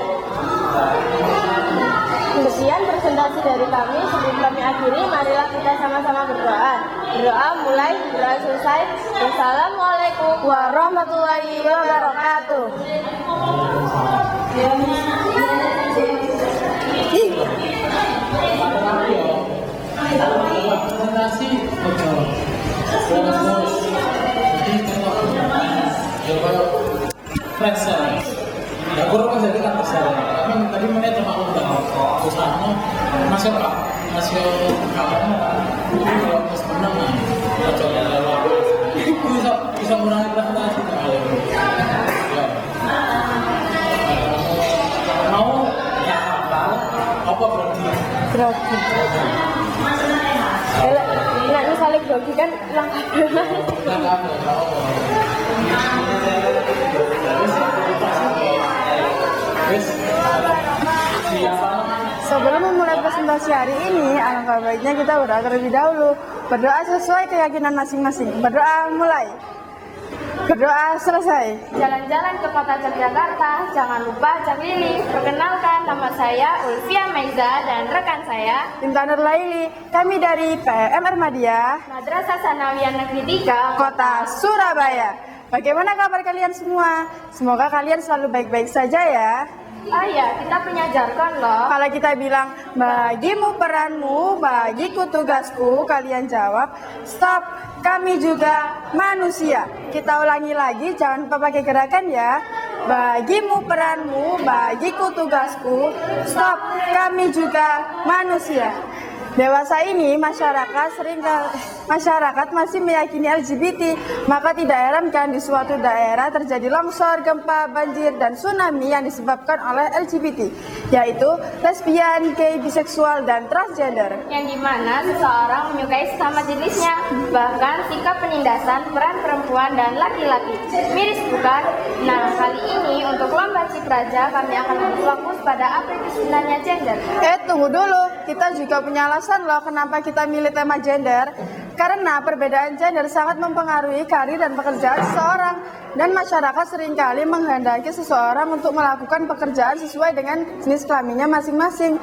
Sekian presentasi dari kami. Sebelum kami akhiri, marilah kita sama-sama berdoa. Berdoa mulai, berdoa selesai. Wassalamualaikum
Warahmatullahi wabarakatuh.
Guru kan jadi kan besar. Tadi mana cuma udah usahanya masih apa? Masih kamarnya. Kalau pas menang, coba lewat. Bisa mengurangi presentasi. Mau ya apa berarti?
grogi. Nah, misalnya grogi kan langkah.
Sebelum memulai presentasi hari ini, alangkah baiknya kita berdoa terlebih dahulu. Berdoa sesuai keyakinan masing-masing. Berdoa mulai. Berdoa selesai.
Jalan-jalan ke kota Yogyakarta, jangan lupa cek lili. Perkenalkan, nama saya Ulfia Meiza dan rekan saya
Intan Nurlaili. Kami dari PMR Madya,
Madrasah Sanawiyah Negeri 3
Kota Surabaya. Bagaimana kabar kalian semua? Semoga kalian selalu baik-baik saja ya.
Oh iya, kita punya jargon loh.
Kalau kita bilang, bagimu peranmu, bagiku tugasku, kalian jawab, stop, kami juga manusia. Kita ulangi lagi, jangan lupa pakai gerakan ya. bagimu peranmu, bagiku tugasku. Stop, kami juga manusia. Dewasa ini masyarakat masih meyakini LGBT, maka tidak herankan di suatu daerah terjadi longsor, gempa, banjir, dan tsunami yang disebabkan oleh LGBT, yaitu lesbian, gay, biseksual, dan transgender.
Yang dimana seseorang menyukai sesama jenisnya, bahkan sikap penindasan peran perempuan dan laki-laki. Miris bukan? Nah, kali ini untuk lomba Cipraja kami akan berfokus pada apa itu sebenarnya gender.
Tunggu dulu, kita juga punya alasan loh kenapa kita milih tema gender. Karena perbedaan gender sangat mempengaruhi karir dan pekerjaan seseorang, dan masyarakat seringkali menghendaki seseorang untuk melakukan pekerjaan sesuai dengan jenis kelaminnya masing-masing.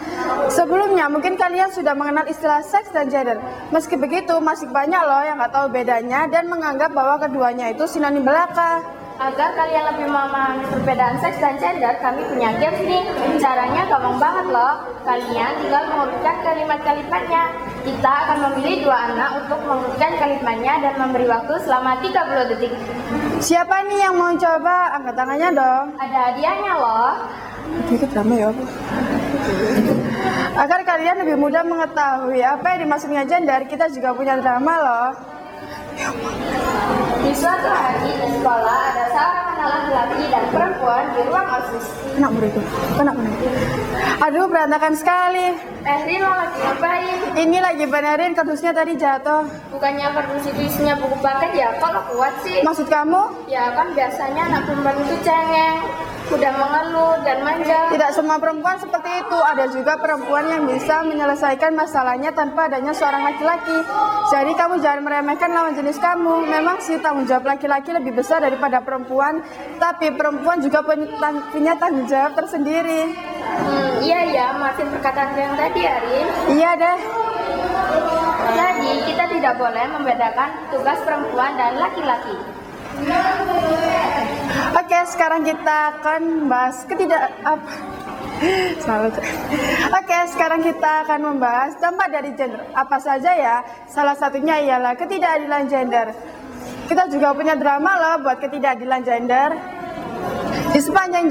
Sebelumnya mungkin kalian sudah mengenal istilah seks dan gender. Meski begitu masih banyak loh yang nggak tahu bedanya dan menganggap bahwa keduanya itu sinonim belaka.
Agar kalian lebih memahami perbedaan seks dan gender, kami punya games nih. Caranya gampang banget loh. Kalian tinggal mengurutkan kalimat-kalimatnya. Kita akan memilih 2 anak untuk mengurutkan kalimatnya dan memberi waktu selama 30 detik.
Siapa nih yang mau coba? Angkat tangannya dong.
Ada hadiahnya loh.
Itu drama ya apa? Agar kalian lebih mudah mengetahui apa yang dimaksudnya gender, kita juga punya drama loh.
Di suatu hari di sekolah ada seorang anak laki-laki dan perempuan di ruang OSIS.
Kenapa? Aduh, berantakan sekali.
Rin, lo lagi ngapain?
Ini lagi benerin kardusnya tadi jatuh.
Bukannya kardus itu isinya buku paket ya? Kalau kuat sih.
Maksud kamu?
Ya kan biasanya anak perempuan itu cengeng, udah mengeluh dan manja.
Tidak semua perempuan seperti itu. Ada juga perempuan yang bisa menyelesaikan masalahnya tanpa adanya seorang laki-laki. Jadi kamu jangan meremehkan lawan jenis kamu. Memang sih tanggung jawab laki-laki lebih besar daripada perempuan, tapi perempuan juga punya tanggung jawab tersendiri.
Iya ya, maafin perkataan yang tadi, Arin.
Iya deh.
Jadi kita tidak boleh membedakan tugas perempuan dan laki-laki.
Oke, sekarang kita akan bahas Oke, sekarang kita akan membahas dampak dari gender. Apa saja ya? Salah satunya ialah ketidakadilan gender. Kita juga punya drama loh buat ketidakadilan gender. Di sepanjang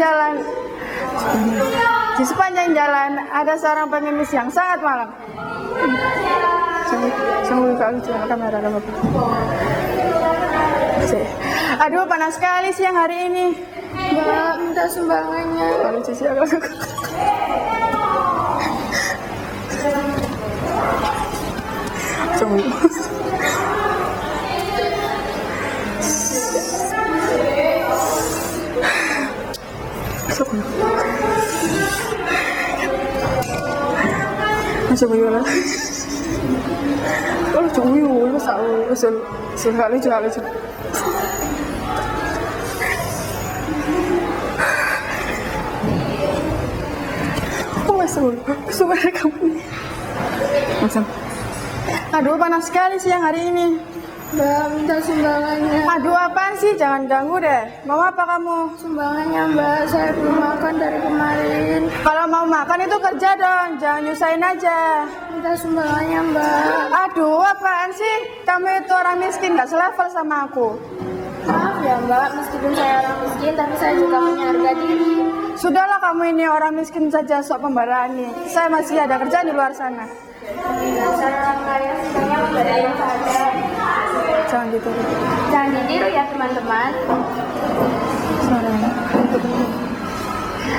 jalan ada seorang pengemis yang sangat malang. Aduh, panas sekali siang hari ini. Mbak, minta sumbangannya. Kalau Cici agak masuk yola. Kalau cuma yola sekali. Suara kamu. Aduh, panas sekali siang hari ini.
Mbak, minta sumbangannya.
Aduh, apaan sih? Jangan ganggu deh. Mau apa kamu?
Sumbangannya, Mbak. Saya belum makan dari kemarin.
Kalau mau makan itu kerja dong, jangan nyusahin aja.
Minta sumbangannya, Mbak.
Aduh, apaan sih? Kamu itu orang miskin, gak selevel sama aku.
Maaf ya, Mbak. Meskipun saya orang miskin, tapi saya juga punya harga diri.
Sudahlah, kamu ini orang miskin saja sok pemberani. Saya masih ada kerjaan di luar sana.
Saya orang kaya, sebenarnya memberi yang saja.
Jangan ditiru.
Jangan ditiru ya, teman-teman.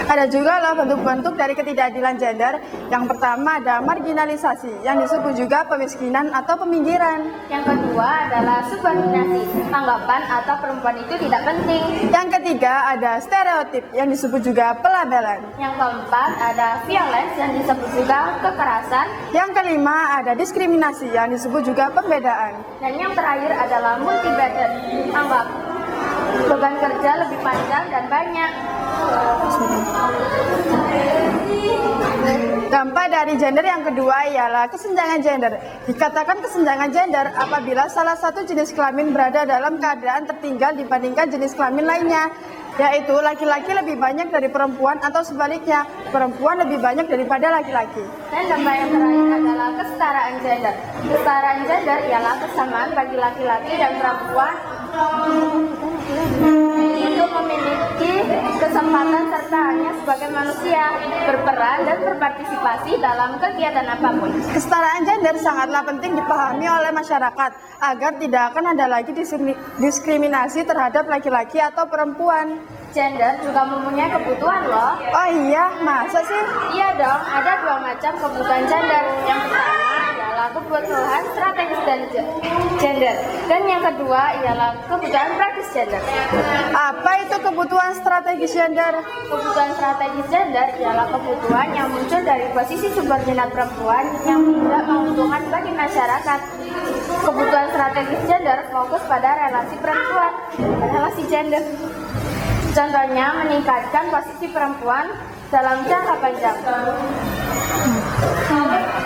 Ada juga loh bentuk-bentuk dari ketidakadilan gender. Yang pertama ada marginalisasi, yang disebut juga pemiskinan atau peminggiran.
Yang kedua adalah subordinasi, anggapan atau perempuan itu tidak penting.
Yang ketiga ada stereotip, yang disebut juga pelabelan.
Yang keempat ada violence, yang disebut juga kekerasan.
Yang kelima ada diskriminasi, yang disebut juga pembedaan.
Dan yang terakhir adalah multi burden, anggap beban kerja lebih panjang dan banyak.
Dampak dari gender yang kedua ialah kesenjangan gender. Dikatakan kesenjangan gender apabila salah satu jenis kelamin berada dalam keadaan tertinggal dibandingkan jenis kelamin lainnya, yaitu laki-laki lebih banyak dari perempuan atau sebaliknya, perempuan lebih banyak daripada laki-laki.
Dan dampak yang terakhir adalah kesetaraan gender. Kesetaraan gender ialah kesamaan bagi laki-laki dan perempuan untuk memiliki kesempatan serta haknya sebagai manusia, berperan dan berpartisipasi dalam kegiatan apapun.
Kesetaraan gender sangatlah penting dipahami oleh masyarakat agar tidak akan ada lagi diskriminasi terhadap laki-laki atau perempuan.
Gender juga mempunyai kebutuhan loh.
Oh iya, masa sih?
Iya dong, ada dua macam kebutuhan gender. Yang pertama ialah kebutuhan strategis dan gender, dan yang kedua ialah kebutuhan praktis gender.
Apa itu kebutuhan strategis gender?
Kebutuhan strategis gender ialah kebutuhan yang muncul dari posisi subordinat perempuan yang tidak menguntungkan bagi masyarakat. Kebutuhan strategis gender fokus pada relasi perempuan dan relasi gender. Contohnya meningkatkan posisi perempuan dalam jangka panjang.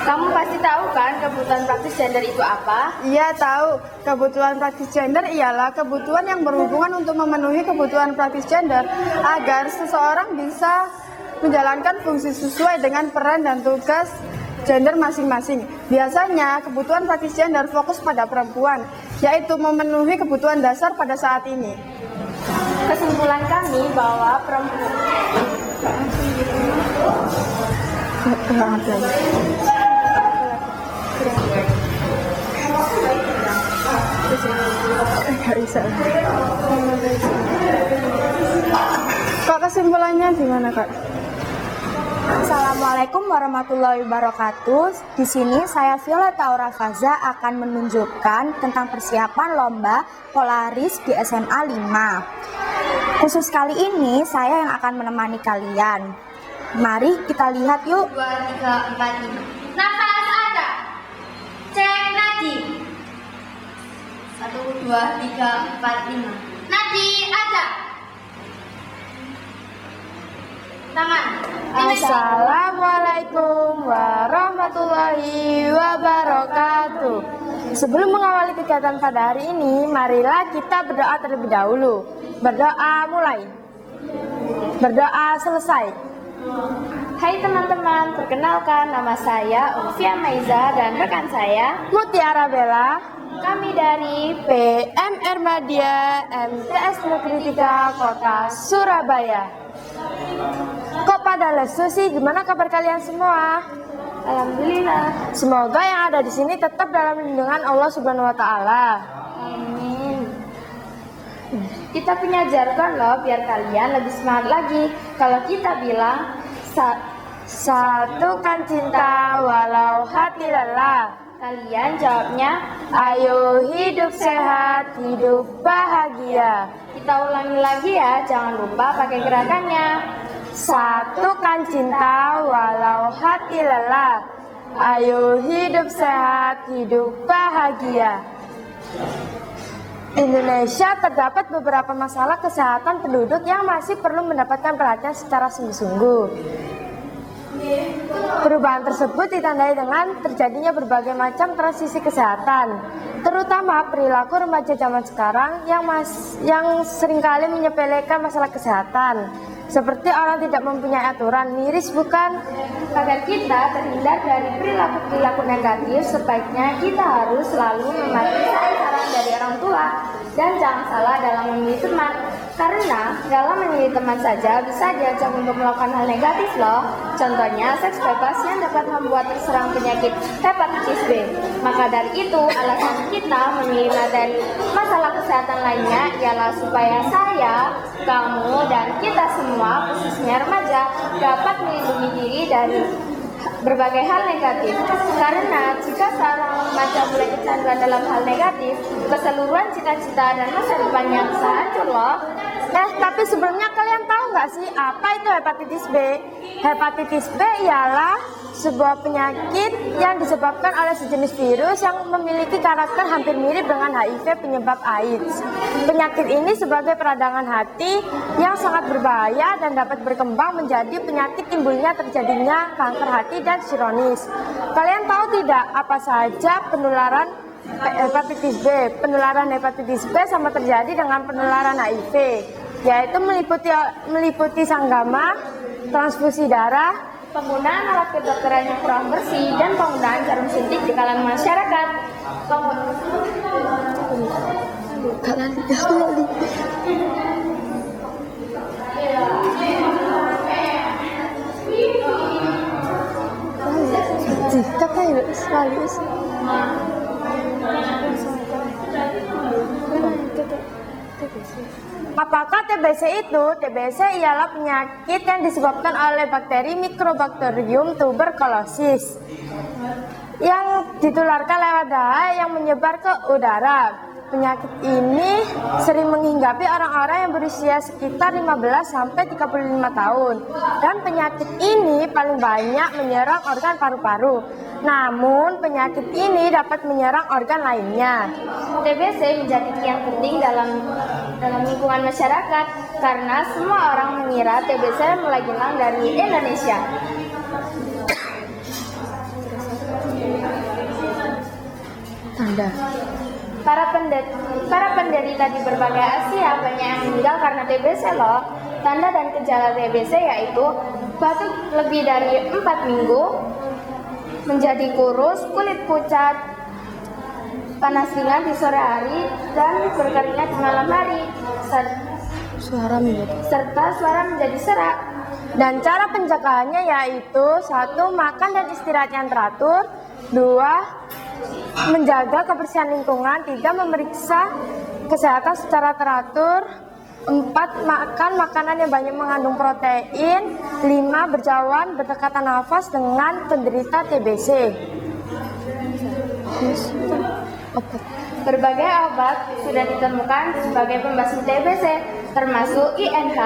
Kamu pasti tahu kan kebutuhan praktis gender itu apa?
Iya tahu, kebutuhan praktis gender ialah kebutuhan yang berhubungan untuk memenuhi kebutuhan praktis gender agar seseorang bisa menjalankan fungsi sesuai dengan peran dan tugas gender masing-masing. Biasanya kebutuhan praktis gender fokus pada perempuan, yaitu memenuhi kebutuhan dasar pada saat ini.
Kesimpulan kami bahwa perempuan
Kak, kesimpulannya gimana, Kak?
Assalamualaikum warahmatullahi wabarakatuh. Di sini saya Violeta Aurafaza akan menunjukkan tentang persiapan lomba Polaris di SMA 5. Khusus kali ini saya yang akan menemani kalian. Mari kita lihat yuk.
2, 3, 4, 5. Nafas ada. Cek nadi. 1, 2, 3, 4, 5. Nadi ada. Tangan.
Assalamualaikum warahmatullahi wabarakatuh. Sebelum mengawali kegiatan pada hari ini, marilah kita berdoa terlebih dahulu. Berdoa mulai. Berdoa selesai.
Hai teman-teman, perkenalkan nama saya Ulfia Maiza dan rekan saya
Mutiara Bella,
kami dari
PMR Media MTS Negeri 3 Kota Surabaya. Kok pada lesu sih? Gimana kabar kalian semua?
Alhamdulillah.
Semoga yang ada di sini tetap dalam lindungan Allah Subhanahu wa taala.
Amin. Kita punya jargon loh biar kalian lebih semangat lagi. Kalau kita bilang
Satukan cinta walau hati lelah.
kalian jawabnya
Ayo hidup sehat, hidup bahagia.
kita ulangi lagi ya, jangan lupa pakai gerakannya.
Satukan cinta walau hati lelah. Ayo hidup sehat, hidup bahagia. Indonesia terdapat beberapa masalah kesehatan penduduk yang masih perlu mendapatkan perhatian secara sungguh-sungguh. Perubahan tersebut ditandai dengan terjadinya berbagai macam transisi kesehatan, terutama perilaku remaja zaman sekarang yang seringkali menyepelekan masalah kesehatan, seperti orang tidak mempunyai aturan, miris bukan?
Agar kita terhindar dari perilaku-perilaku negatif, sebaiknya kita harus selalu mematuhi saran-saran dari orang tua dan jangan salah dalam memilih teman. Karena dalam memilih teman saja bisa diajak untuk melakukan hal negatif loh. Contohnya seks bebas yang dapat membuat terserang penyakit hepatitis B. Maka dari itu alasan kita memilih materi masalah kesehatan lainnya ialah supaya saya, kamu, dan kita semua khususnya remaja dapat melindungi diri dari berbagai hal negatif. Karena jika seorang remaja mulai kecanduan dalam hal negatif, keseluruhan cita-cita dan masa depannya bisa hancur loh.
Tapi sebelumnya kalian tahu nggak sih apa itu hepatitis B? Hepatitis B ialah sebuah penyakit yang disebabkan oleh sejenis virus yang memiliki karakter hampir mirip dengan HIV penyebab AIDS. Penyakit ini sebagai peradangan hati yang sangat berbahaya dan dapat berkembang menjadi penyakit timbulnya terjadinya kanker hati dan sironis. Kalian tahu tidak apa saja penularan hepatitis B? Penularan hepatitis B sama terjadi dengan penularan HIV, yaitu meliputi sanggama, transfusi darah,
Penggunaan alat kedokteran yang kurang bersih dan penggunaan jarum suntik di kalangan masyarakat.
Jika kayak sekali Apakah TBC itu? TBC ialah penyakit yang disebabkan oleh bakteri Mycobacterium tuberculosis yang ditularkan lewat dahak yang menyebar ke udara. Penyakit ini sering menghinggapi orang-orang yang berusia sekitar 15 sampai 35 tahun. Dan penyakit ini paling banyak menyerang organ paru-paru. Namun penyakit ini dapat menyerang organ lainnya.
TBC menjadi yang penting dalam lingkungan masyarakat karena semua orang mengira TBC mulai hilang dari Indonesia.
Tanda.
Para penderita di berbagai Asia banyak yang meninggal karena TBC loh. Tanda dan gejala TBC yaitu batuk lebih dari 4 minggu, menjadi kurus, kulit pucat, panas ringan di sore hari, dan berkeringat di malam hari, serta suara menjadi serak.
Dan cara penjagaannya yaitu 1. Makan dan istirahat yang teratur. 2. Menjaga kebersihan lingkungan. 3. Memeriksa kesehatan secara teratur. 4. Makan makanan yang banyak mengandung protein. 5. Berjauhan berdekatan nafas dengan penderita TBC.
Berbagai obat sudah ditemukan sebagai pembasmi TBC, termasuk INH,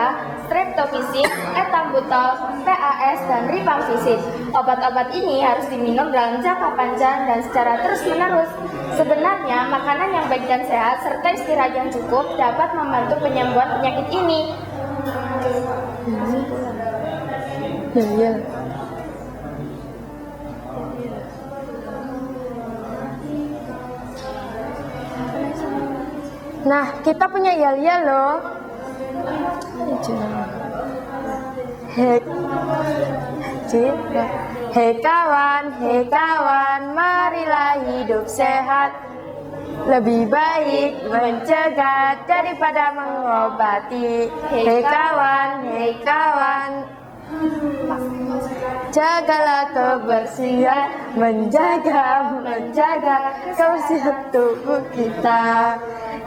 streptomycin, ethambutol, PAS, dan rifampicin. Obat-obat ini harus diminum dalam jangka panjang dan secara terus-menerus. Sebenarnya, makanan yang baik dan sehat serta istirahat yang cukup dapat membantu penyembuhan penyakit ini.
Nah, kita punya yel-yel loh. Hei kawan, marilah hidup sehat. Lebih baik mencegah daripada mengobati. Hei kawan, jagalah kebersihan, menjaga kebersihan tubuh kita.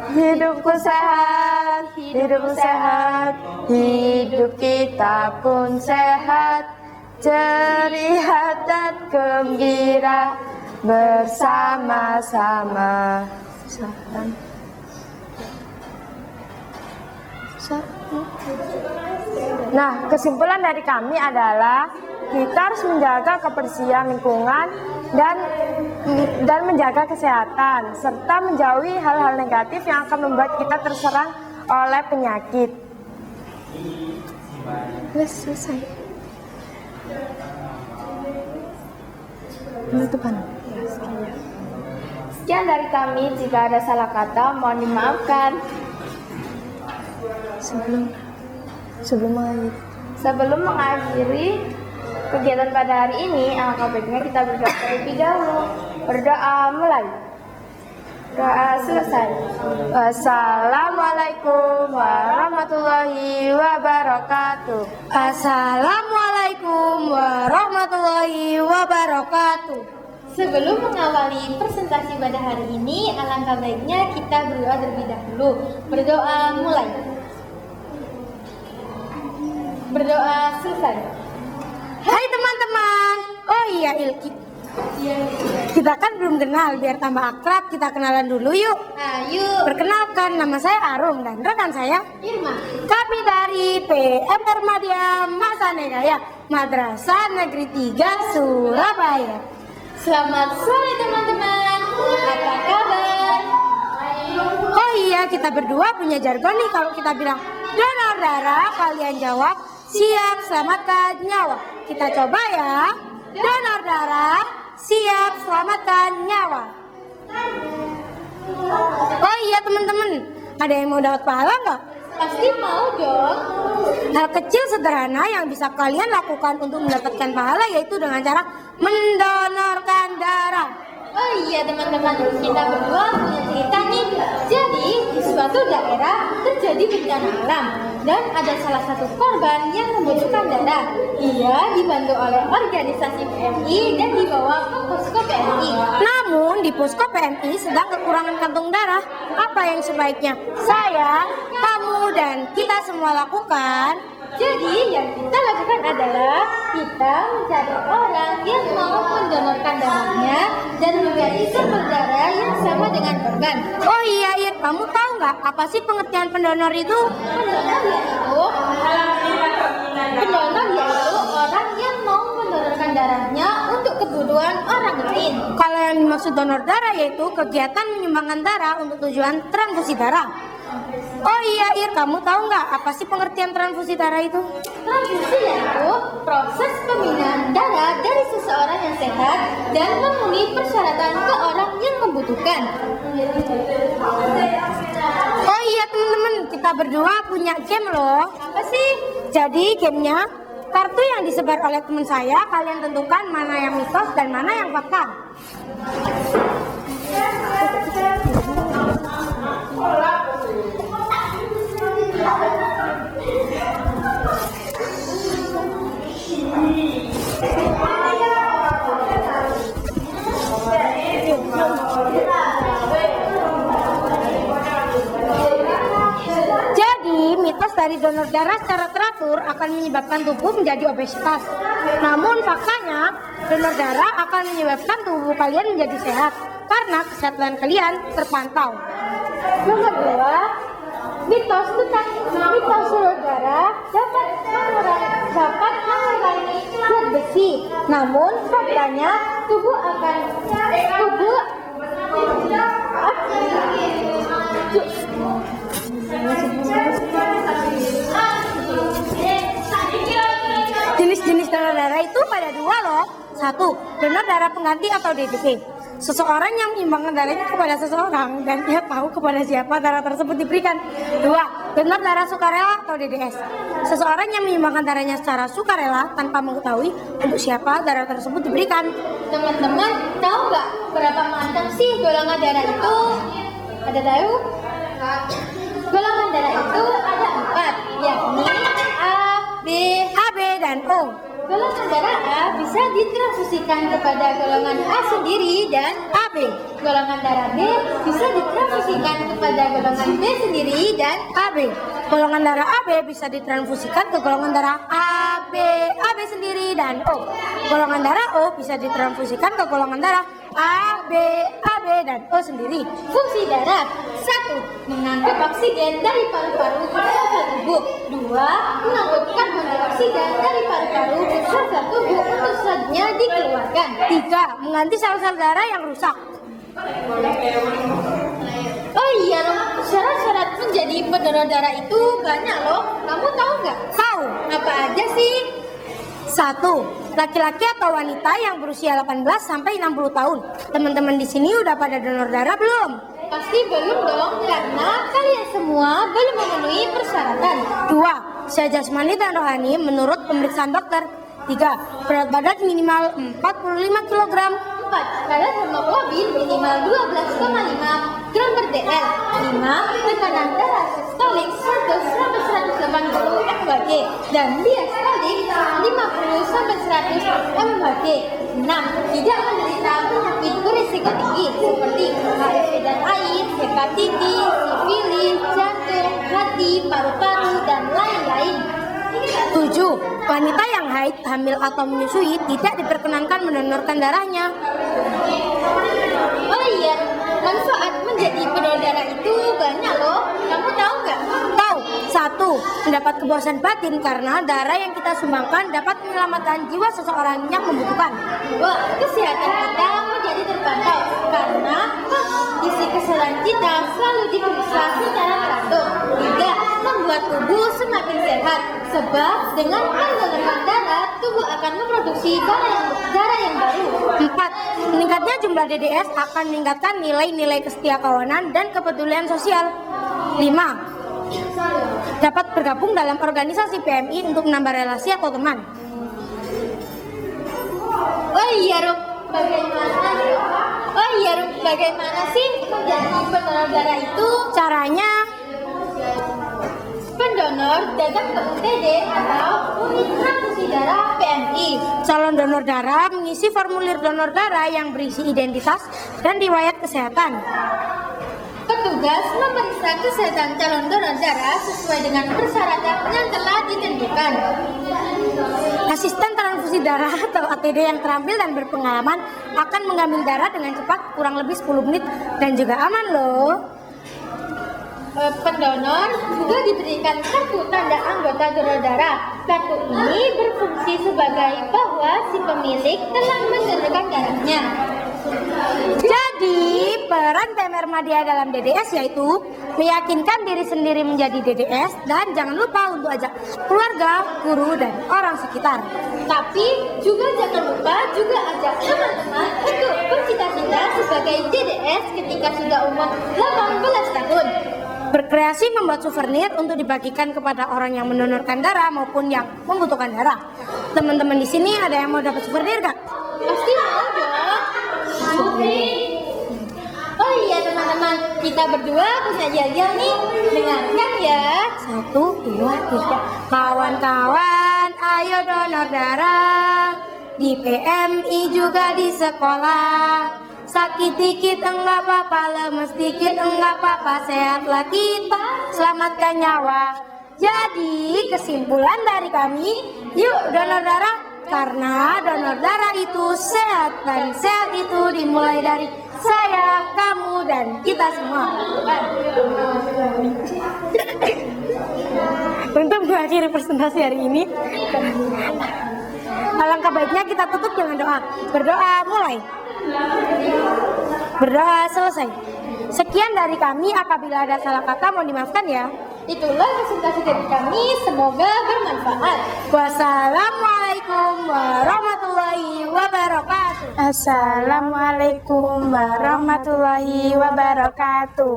Hidupku sehat, hidup kita pun sehat, ceria dan gembira bersama-sama. Nah, kesimpulan dari kami adalah kita harus menjaga kebersihan lingkungan dan menjaga kesehatan serta menjauhi hal-hal negatif yang akan membuat kita terserang oleh penyakit. Selesai. Penutupan.
Sekian dari kami, jika ada salah kata mohon dimaafkan. Sebelum mengakhiri kegiatan pada hari ini, alangkah baiknya kita berdoa terlebih dahulu. Berdoa mulai. Doa selesai.
Assalamualaikum warahmatullahi wabarakatuh.
Assalamualaikum warahmatullahi wabarakatuh.
Sebelum mengawali presentasi pada hari ini, alangkah baiknya kita berdoa terlebih dahulu. Berdoa mulai. Berdoa selesai.
Hai teman-teman. Oh iya Ilki, kita kan belum kenal, biar tambah akrab kita kenalan dulu yuk.
Ayo.
Perkenalkan, nama saya Arum dan rekan saya
Irma.
kami dari PM Muhammadiyah Masanegaya Madrasah Negeri 3 Surabaya.
Selamat sore teman-teman. Apa kabar?
Oh iya, kita berdua punya jargon nih. Kalau kita bilang donor darah, kalian jawab siap selamatkan nyawa. Kita coba ya. Donor darah, siap selamatkan nyawa. Oh iya teman-teman, ada yang mau dapat pahala nggak?
Pasti mau dong.
Hal kecil sederhana yang bisa kalian lakukan untuk mendapatkan pahala yaitu dengan cara mendonorkan darah.
Oh iya teman-teman, kita berdua punya cerita nih. Jadi di suatu daerah terjadi bencana alam dan ada salah satu korban yang membutuhkan darah. Ia dibantu oleh organisasi PMI dan dibawa ke posko PMI.
Namun di posko PMI sedang kekurangan kantong darah. Apa yang sebaiknya saya, kamu, dan kita semua lakukan?
Jadi yang kita lakukan adalah kita mencari orang yang mau mendonorkan darahnya dan menjadi sampel darah yang sama dengan korban.
Oh iya, Ir, kamu tahu nggak apa sih pengertian pendonor itu?
Pendonor yaitu orang yang mau mendonorkan darahnya untuk kebutuhan orang lain.
Kalau yang dimaksud donor darah yaitu kegiatan menyumbangkan darah untuk tujuan transfusi darah. Oh iya, Ir, kamu tahu nggak apa sih pengertian transfusi darah itu?
Transfusi yaitu proses pemindahan darah dari seseorang yang sehat dan memenuhi persyaratan ke orang yang membutuhkan.
Oh iya teman-teman, kita berdua punya game loh. Apa sih? Jadi gamenya, kartu yang disebar oleh teman saya, kalian tentukan mana yang mitos dan mana yang fakta. Jadi, mitos dari donor darah secara teratur akan menyebabkan tubuh menjadi obesitas. Namun faktanya, donor darah akan menyebabkan tubuh kalian menjadi sehat karena kesehatan kalian terpantau.
Nomor 2, mitos tentang donor darah dapat mengurangi zat besi. Namun faktanya tubuh
Jenis-jenis donor darah itu pada dua loh. 1. Donor darah pengganti atau DDP. Seseorang yang menyumbangkan darahnya kepada seseorang dan dia tahu kepada siapa darah tersebut diberikan. 2. Donor darah sukarela atau DDS. Seseorang yang menyumbangkan darahnya secara sukarela tanpa mengetahui untuk siapa darah tersebut diberikan.
Teman-teman tahu nggak berapa macam sih golongan darah itu? Ada tahu? Golongan darah itu ada 4, yakni A, B,
AB dan O.
golongan darah A bisa ditransfusikan kepada golongan A sendiri dan
AB.
golongan darah B bisa ditransfusikan kepada golongan B sendiri dan
AB. Golongan darah AB bisa ditransfusikan ke golongan darah AB sendiri dan O. Golongan darah O bisa ditransfusikan ke golongan darah AB dan O sendiri.
fungsi darah. 1. Mengangkut oksigen dari paru-paru ke sel tubuh. 2. Mengangkut karbon dioksida dari paru-paru ke sel tubuh untuk selanjutnya dikeluarkan.
3. Mengganti sel-sel darah yang rusak.
Oh iya, syarat-syarat menjadi pendonor darah itu banyak loh. Kamu tahu nggak?
Tahu?
Apa aja sih?
1. Laki-laki atau wanita yang berusia 18 sampai 60 tahun. Teman-teman di sini udah pada donor darah belum?
Pasti belum dong, karena kalian semua belum memenuhi persyaratan.
2. Usia jasmani dan rohani menurut pemeriksaan dokter. 3. Berat badan minimal 45 kg.
4. Kadar hemoglobin minimal 12,5 gram per dl. 5. Tekanan darah sistolik 100-180 mmHg dan diastolik 50-100 mmHg. 6. Tidak menderita penyakit berisiko tinggi seperti HIV dan AIDS, hepatitis, sifilis, jantung, hati, paru-paru, dan lain-lain.
7. Wanita yang haid, hamil atau menyusui tidak diperkenankan mendonorkan darahnya.
Oh iya, manfaat menjadi pendonor darah itu banyak loh. Kamu tahu nggak?
Tahu. 1. Mendapat kepuasan batin karena darah yang kita sumbangkan dapat menyelamatkan jiwa seseorang yang membutuhkan.
2. Kesehatan kita menjadi terpantau karena kondisi kesehatan kita selalu diperiksa secara teratur. 3. Membuat tubuh semakin sehat sebab dengan mendonor darah tubuh akan memproduksi darah yang baru.
4. Meningkatnya jumlah DDS akan meningkatkan nilai-nilai kesetiakawanan dan kepedulian sosial. 5. Dapat bergabung dalam organisasi PMI untuk menambah relasi atau teman.
Oh iya, Rum. Bagaimana sih menjadi pendonor darah itu?
Caranya,
Pendonor pendonor datang ke UTD atau unit transfusi darah PMI.
Calon donor darah mengisi formulir donor darah yang berisi identitas dan riwayat kesehatan.
Petugas memeriksa kesehatan calon donor darah sesuai dengan persyaratan yang telah ditentukan.
Asisten transfusi darah atau ATD yang terampil dan berpengalaman akan mengambil darah dengan cepat kurang lebih 10 menit dan juga aman loh.
Pendonor juga diberikan kartu tanda anggota donor darah. Kartu ini berfungsi sebagai bahwa si pemilik telah mendonorkan darahnya.
Jadi peran TMR Madya dalam DDS yaitu meyakinkan diri sendiri menjadi DDS dan jangan lupa untuk ajak keluarga, guru, dan orang sekitar.
Tapi juga jangan lupa juga ajak teman-teman untuk bercita-cita sebagai DDS ketika sudah umur 18 tahun.
Berkreasi membuat souvenir untuk dibagikan kepada orang yang mendonorkan darah maupun yang membutuhkan darah. Teman-teman di sini ada yang mau dapat souvenir gak?
Pasti mau dong. Oh iya teman-teman, kita berdua punya jajal nih. Dengarkan ya.
1, 2, 3. Kawan-kawan, ayo donor darah. Di PMI juga di sekolah. Sakit dikit enggak apa-apa, lemes dikit enggak apa-apa, sehatlah kita, selamatkan nyawa. Jadi kesimpulan dari kami, yuk donor darah, karena donor darah itu sehat, dan sehat itu dimulai dari saya, kamu, dan kita semua. Untuk mengakhiri presentasi hari ini, alangkah baiknya kita tutup dengan doa. Berdoa mulai. Berdoa selesai. Sekian dari kami, apabila ada salah kata mohon dimaafkan ya.
Itulah presentasi dari kami, semoga bermanfaat.
Wassalamualaikum warahmatullahi wabarakatuh.
Assalamualaikum warahmatullahi wabarakatuh.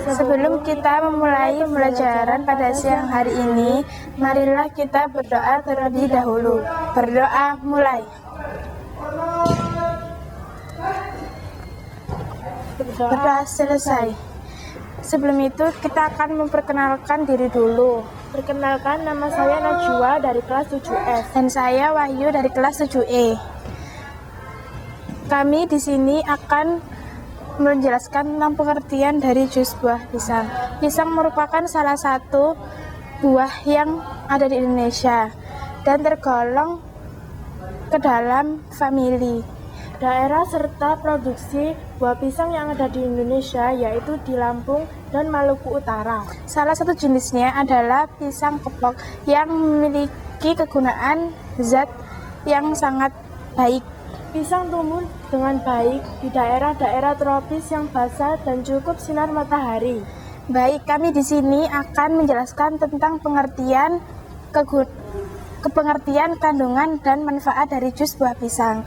Sebelum kita memulai pembelajaran pada siang hari ini, marilah kita berdoa terlebih dahulu. Berdoa mulai. Berdoa selesai. Sebelum itu kita akan memperkenalkan diri dulu. Perkenalkan, nama saya Najwa dari kelas 7F dan saya Wahyu dari kelas 7E. Kami di sini akan menjelaskan tentang pengertian dari jus buah pisang. Pisang merupakan salah satu buah yang ada di Indonesia dan tergolong ke dalam famili. Daerah serta produksi buah pisang yang ada di Indonesia yaitu di Lampung dan Maluku Utara. Salah satu jenisnya adalah pisang kepok yang memiliki kegunaan zat yang sangat baik. Pisang tumbuh dengan baik di daerah-daerah tropis yang basah dan cukup sinar matahari. Baik, kami di sini akan menjelaskan tentang pengertian kandungan dan manfaat dari jus buah pisang.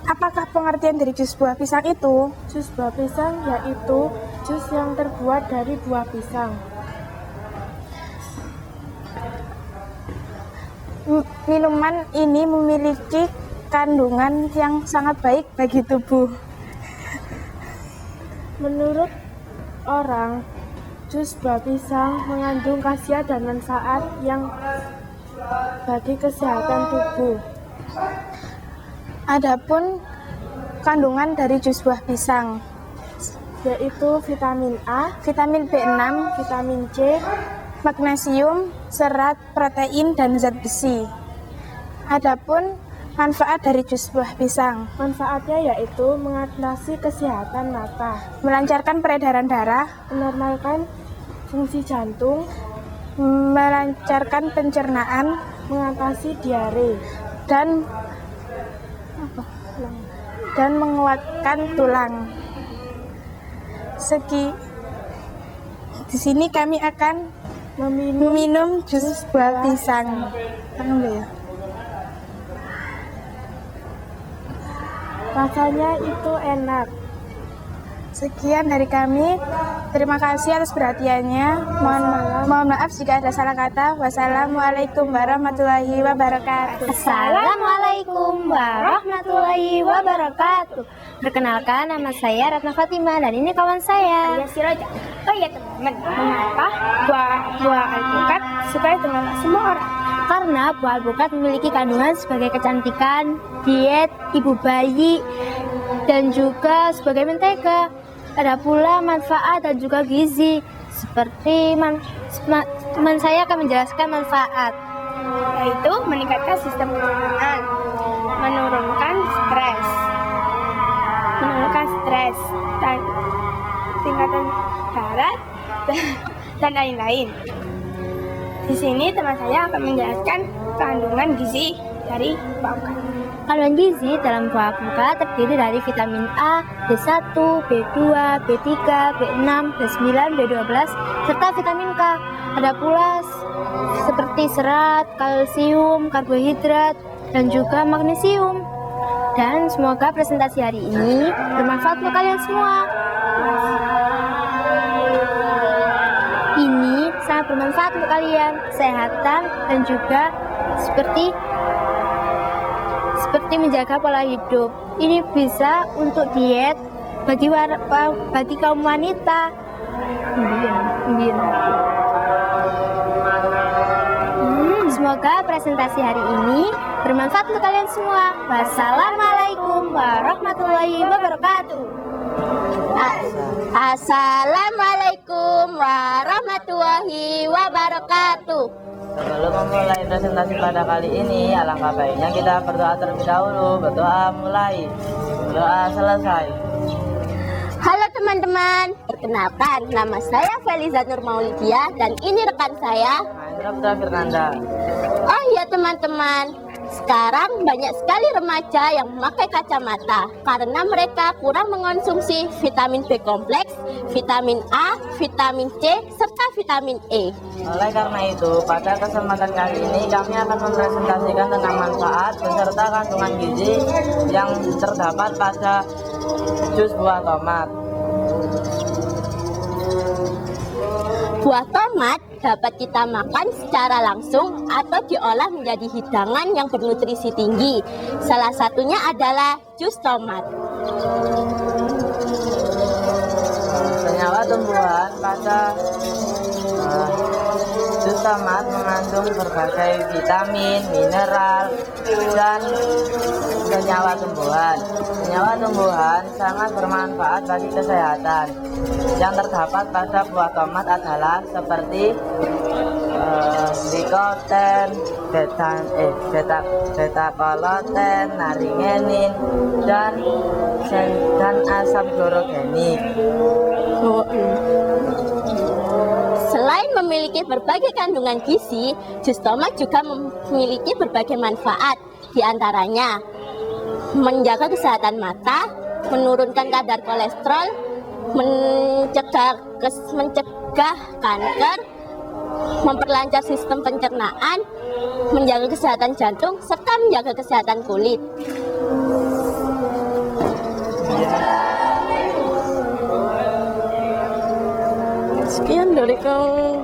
Apakah pengertian dari jus buah pisang itu? Jus buah pisang yaitu jus yang terbuat dari buah pisang. Minuman ini memiliki kandungan yang sangat baik bagi tubuh. Menurut orang, jus buah pisang mengandung khasiat dan manfaat yang bagi kesehatan tubuh. Adapun kandungan dari jus buah pisang yaitu vitamin A, vitamin B6, vitamin C, magnesium, serat, protein, dan zat besi. Adapun manfaat dari jus buah pisang, manfaatnya yaitu mengatasi kesehatan mata, melancarkan peredaran darah, menormalkan fungsi jantung, melancarkan pencernaan, mengatasi diare, dan menguatkan tulang. Di sini kami akan meminum jus buah pisang. Rasanya itu enak. Sekian dari kami. Terima kasih atas perhatiannya. Mohon maaf jika ada salah kata. Wassalamualaikum warahmatullahi wabarakatuh.
Assalamualaikum warahmatullahi
warahmatullahi wabarakatuh. Perkenalkan, nama saya Ratna Fatima dan ini kawan saya.
Saya si Roja. Oh iya teman-teman, mengapa buah alpukat suka dimakan semua orang?
Karena buah alpukat memiliki kandungan sebagai kecantikan, diet, ibu bayi, dan juga sebagai mentega. Ada pula manfaat dan juga gizi. Seperti teman saya akan menjelaskan manfaat.
Yaitu meningkatkan sistem pencernaan, menurunkan stres, tingkatan darah, dan lain-lain. Di sini teman saya akan menjelaskan kandungan gizi dari buah alpukat.
Kandungan gizi dalam buah alpukat terdiri dari vitamin A, B1, B2, B3, B6, B9, B12, serta vitamin K. Ada pula seperti serat, kalsium, karbohidrat, dan juga magnesium. Dan semoga presentasi hari ini bermanfaat untuk kalian semua. Ini sangat bermanfaat untuk kalian, kesehatan, dan juga seperti menjaga pola hidup. Ini bisa untuk diet bagi kaum wanita. Semoga presentasi hari ini bermanfaat untuk kalian semua. Wassalamualaikum warahmatullahi wabarakatuh. Assalamualaikum warahmatullahi wabarakatuh.
Sebelum memulai presentasi pada kali ini, alangkah baiknya kita berdoa terlebih dahulu. Berdoa mulai, berdoa selesai.
Halo teman-teman, perkenalkan nama saya Feliza Nur Maulidia dan ini rekan saya
Mahendra Fernanda.
Oh iya teman-teman, sekarang banyak sekali remaja yang memakai kacamata karena mereka kurang mengonsumsi vitamin B kompleks, vitamin A, vitamin C, serta vitamin E.
Oleh karena itu, pada kesempatan kali ini kami akan mempresentasikan tentang manfaat beserta kandungan gizi yang terdapat pada jus buah tomat.
Buah tomat dapat kita makan secara langsung atau diolah menjadi hidangan yang bernutrisi tinggi. Salah satunya adalah jus tomat.
Senyawa tumbuhan pada jus tomat mengandung berbagai vitamin, mineral, dan senyawa tumbuhan. Senyawa tumbuhan sangat bermanfaat bagi kesehatan. Yang terdapat pada buah tomat adalah seperti nikotin, beta-karoten, naringenin, dan asam klorogenik.
Selain memiliki berbagai kandungan gizi, jus tomat juga memiliki berbagai manfaat. Di antaranya menjaga kesehatan mata, menurunkan kadar kolesterol, mencegah kanker, memperlancar sistem pencernaan, menjaga kesehatan jantung, serta menjaga kesehatan kulit. Sekian dari kau.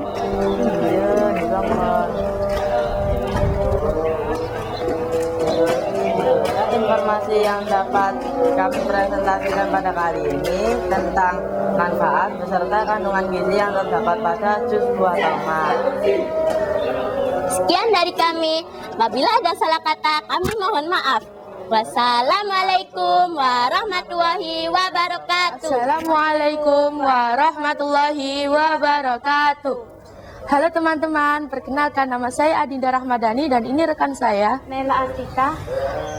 Informasi yang dapat kami presentasikan pada kali ini tentang manfaat beserta kandungan gizi yang terdapat pada jus buah tomat.
Sekian dari kami. Apabila ada salah kata, kami mohon maaf. Wassalamualaikum warahmatullahi wabarakatuh.
Assalamualaikum warahmatullahi wabarakatuh. Halo teman-teman, perkenalkan nama saya Adinda Rahmadani dan ini rekan saya
Nela Artika.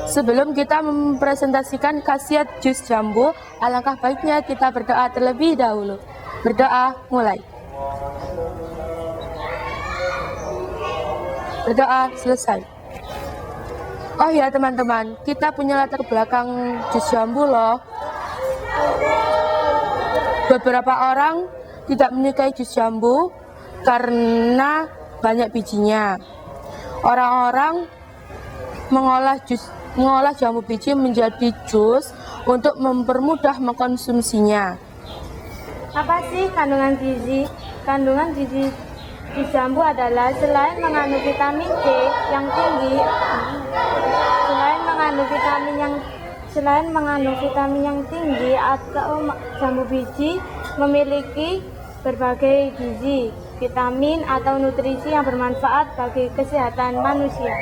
Sebelum kita mempresentasikan khasiat jus jambu, alangkah baiknya kita berdoa terlebih dahulu. Berdoa mulai. Berdoa selesai. Oh ya teman-teman, kita punya latar belakang jus jambu loh. Beberapa orang tidak menyukai jus jambu karena banyak bijinya. Orang-orang mengolah jambu biji menjadi jus untuk mempermudah mengkonsumsinya.
Apa sih kandungan gizi? Kandungan gizi di jambu adalah selain mengandung vitamin C yang tinggi,
Selain mengandung vitamin yang tinggi atau jambu biji memiliki berbagai gizi, vitamin atau nutrisi yang bermanfaat bagi kesehatan manusia.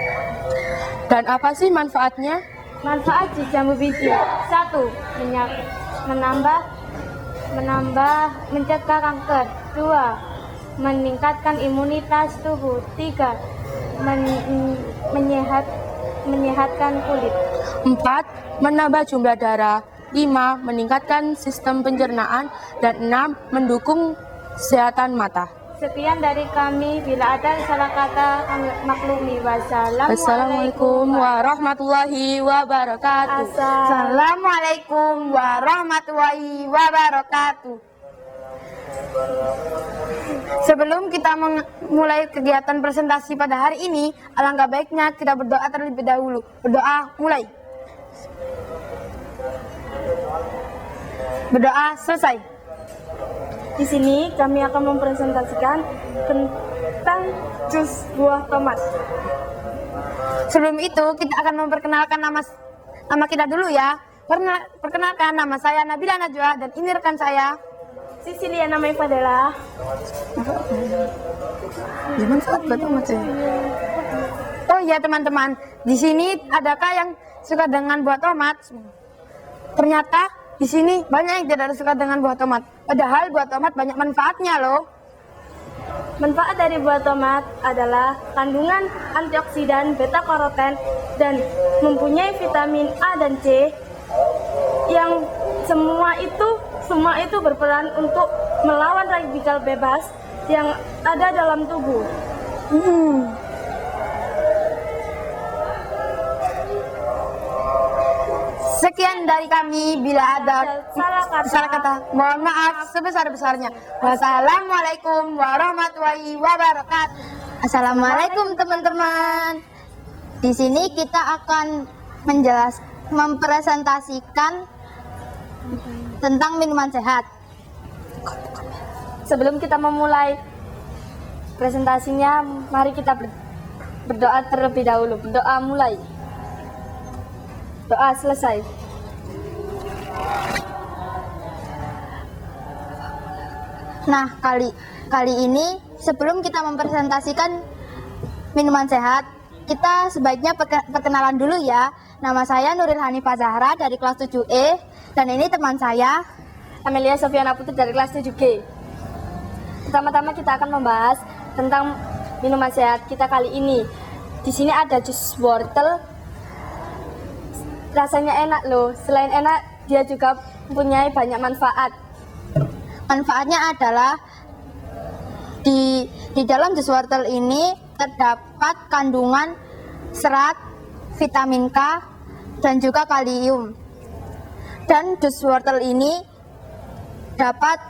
Dan apa sih manfaatnya?
Manfaat jambu biji: 1. Mencegah kanker. 2. Meningkatkan imunitas tubuh. 3. Menyehatkan kulit.
4. Menambah jumlah darah. 5. Meningkatkan sistem pencernaan. Dan 6. Mendukung kesehatan mata.
Sekian dari kami. Bila ada salah kata, kami maklumi.
Wassalamualaikum warahmatullahi wabarakatuh. Assalamualaikum warahmatullahi wabarakatuh. Sebelum kita memulai kegiatan presentasi pada hari ini, alangkah baiknya kita berdoa terlebih dahulu. Berdoa mulai. Berdoa selesai.
Di sini kami akan mempresentasikan tentang jus buah tomat.
Sebelum itu kita akan memperkenalkan nama kita dulu ya. Perkenalkan, nama saya Nabila Najwa dan ini rekan saya
Sisilia namanya Fadela.
Oh iya teman-teman, di sini adakah yang suka dengan buah tomat? Ternyata di sini banyak yang tidak suka dengan buah tomat. Padahal buah tomat banyak manfaatnya loh.
Manfaat dari buah tomat adalah kandungan antioksidan, beta-karoten, dan mempunyai vitamin A dan C yang semua itu berperan untuk melawan radikal bebas yang ada dalam tubuh.
Sekian dari kami, bila ada salah kata, mohon maaf sebesar-besarnya. Wassalamualaikum warahmatullahi wabarakatuh.
Assalamualaikum teman-teman. Di sini kita akan mempresentasikan tentang minuman sehat.
Sebelum kita memulai presentasinya, mari kita berdoa terlebih dahulu. Berdoa mulai. Doa selesai.
Nah, kali ini sebelum kita mempresentasikan minuman sehat, kita sebaiknya perkenalan dulu ya. Nama saya Nuril Hanifah Zahra dari kelas 7E dan ini teman saya
Amelia Sofiana Putri dari kelas 7G. Pertama-tama kita akan membahas tentang minuman sehat kita kali ini. Di sini ada jus wortel. Rasanya enak loh. Selain enak, dia juga mempunyai banyak manfaat.
manfaatnya adalah di dalam jus wortel ini terdapat kandungan serat, vitamin K, dan juga kalium. Dan jus wortel ini dapat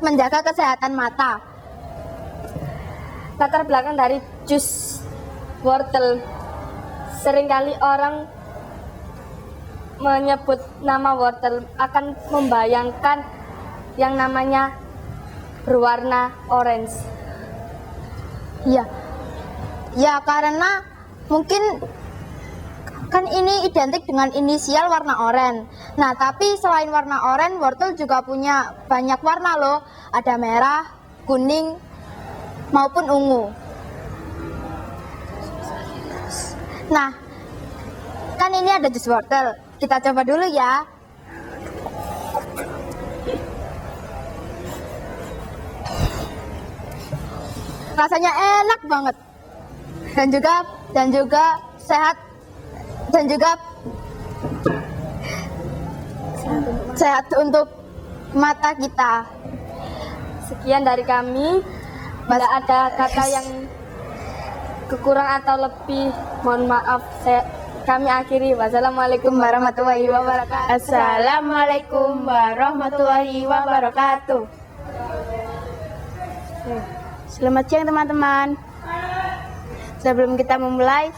menjaga kesehatan mata.
Latar belakang dari jus wortel, seringkali orang menyebut nama wortel akan membayangkan yang namanya berwarna orange.
Ya, karena mungkin kan ini identik dengan inisial warna oranye. Nah, tapi selain warna oranye, wortel juga punya banyak warna loh. Ada merah, kuning, maupun ungu. Nah, kan ini ada jus wortel. Kita coba dulu ya. Rasanya enak banget. Dan juga sehat, dan juga sehat untuk mata kita.
Sekian dari kami. Bila ada kata yang kekurang atau lebih, mohon maaf. Kami akhiri. Wassalamualaikum warahmatullahi wabarakatuh.
Assalamualaikum warahmatullahi wabarakatuh. Selamat siang teman-teman. Sebelum kita memulai,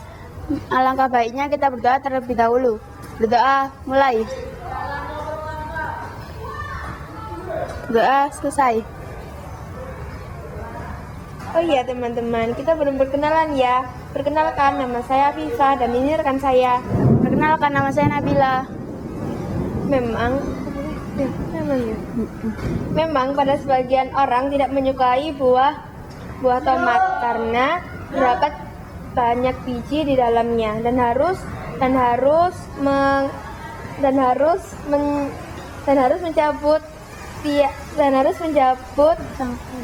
alangkah baiknya kita berdoa terlebih dahulu. Berdoa mulai. Doa selesai.
Oh iya teman-teman, kita belum berkenalan ya. Perkenalkan, nama saya Afifa dan ini rekan saya.
Perkenalkan, nama saya Nabila.
Memang pada sebagian orang tidak menyukai buah tomat karena terdapat banyak biji di dalamnya dan harus mencabut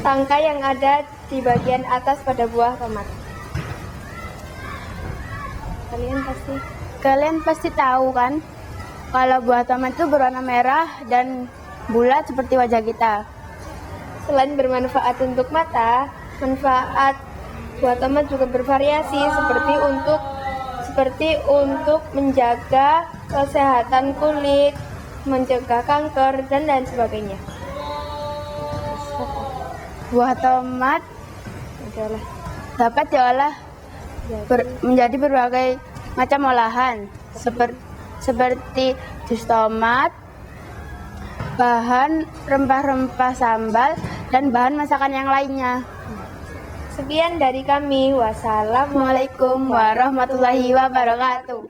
tangkai yang ada di bagian atas pada buah tomat.
Kalian pasti tahu kan, kalau buah tomat itu berwarna merah dan bulat seperti wajah kita.
Selain bermanfaat untuk mata, manfaat buah tomat juga bervariasi seperti untuk menjaga kesehatan kulit, mencegah kanker dan lain sebagainya.
Buah tomat dapat diolah menjadi berbagai macam olahan seperti jus tomat, bahan rempah-rempah sambal, dan bahan masakan yang lainnya.
Sekian dari kami. Wassalamualaikum
warahmatullahi wabarakatuh.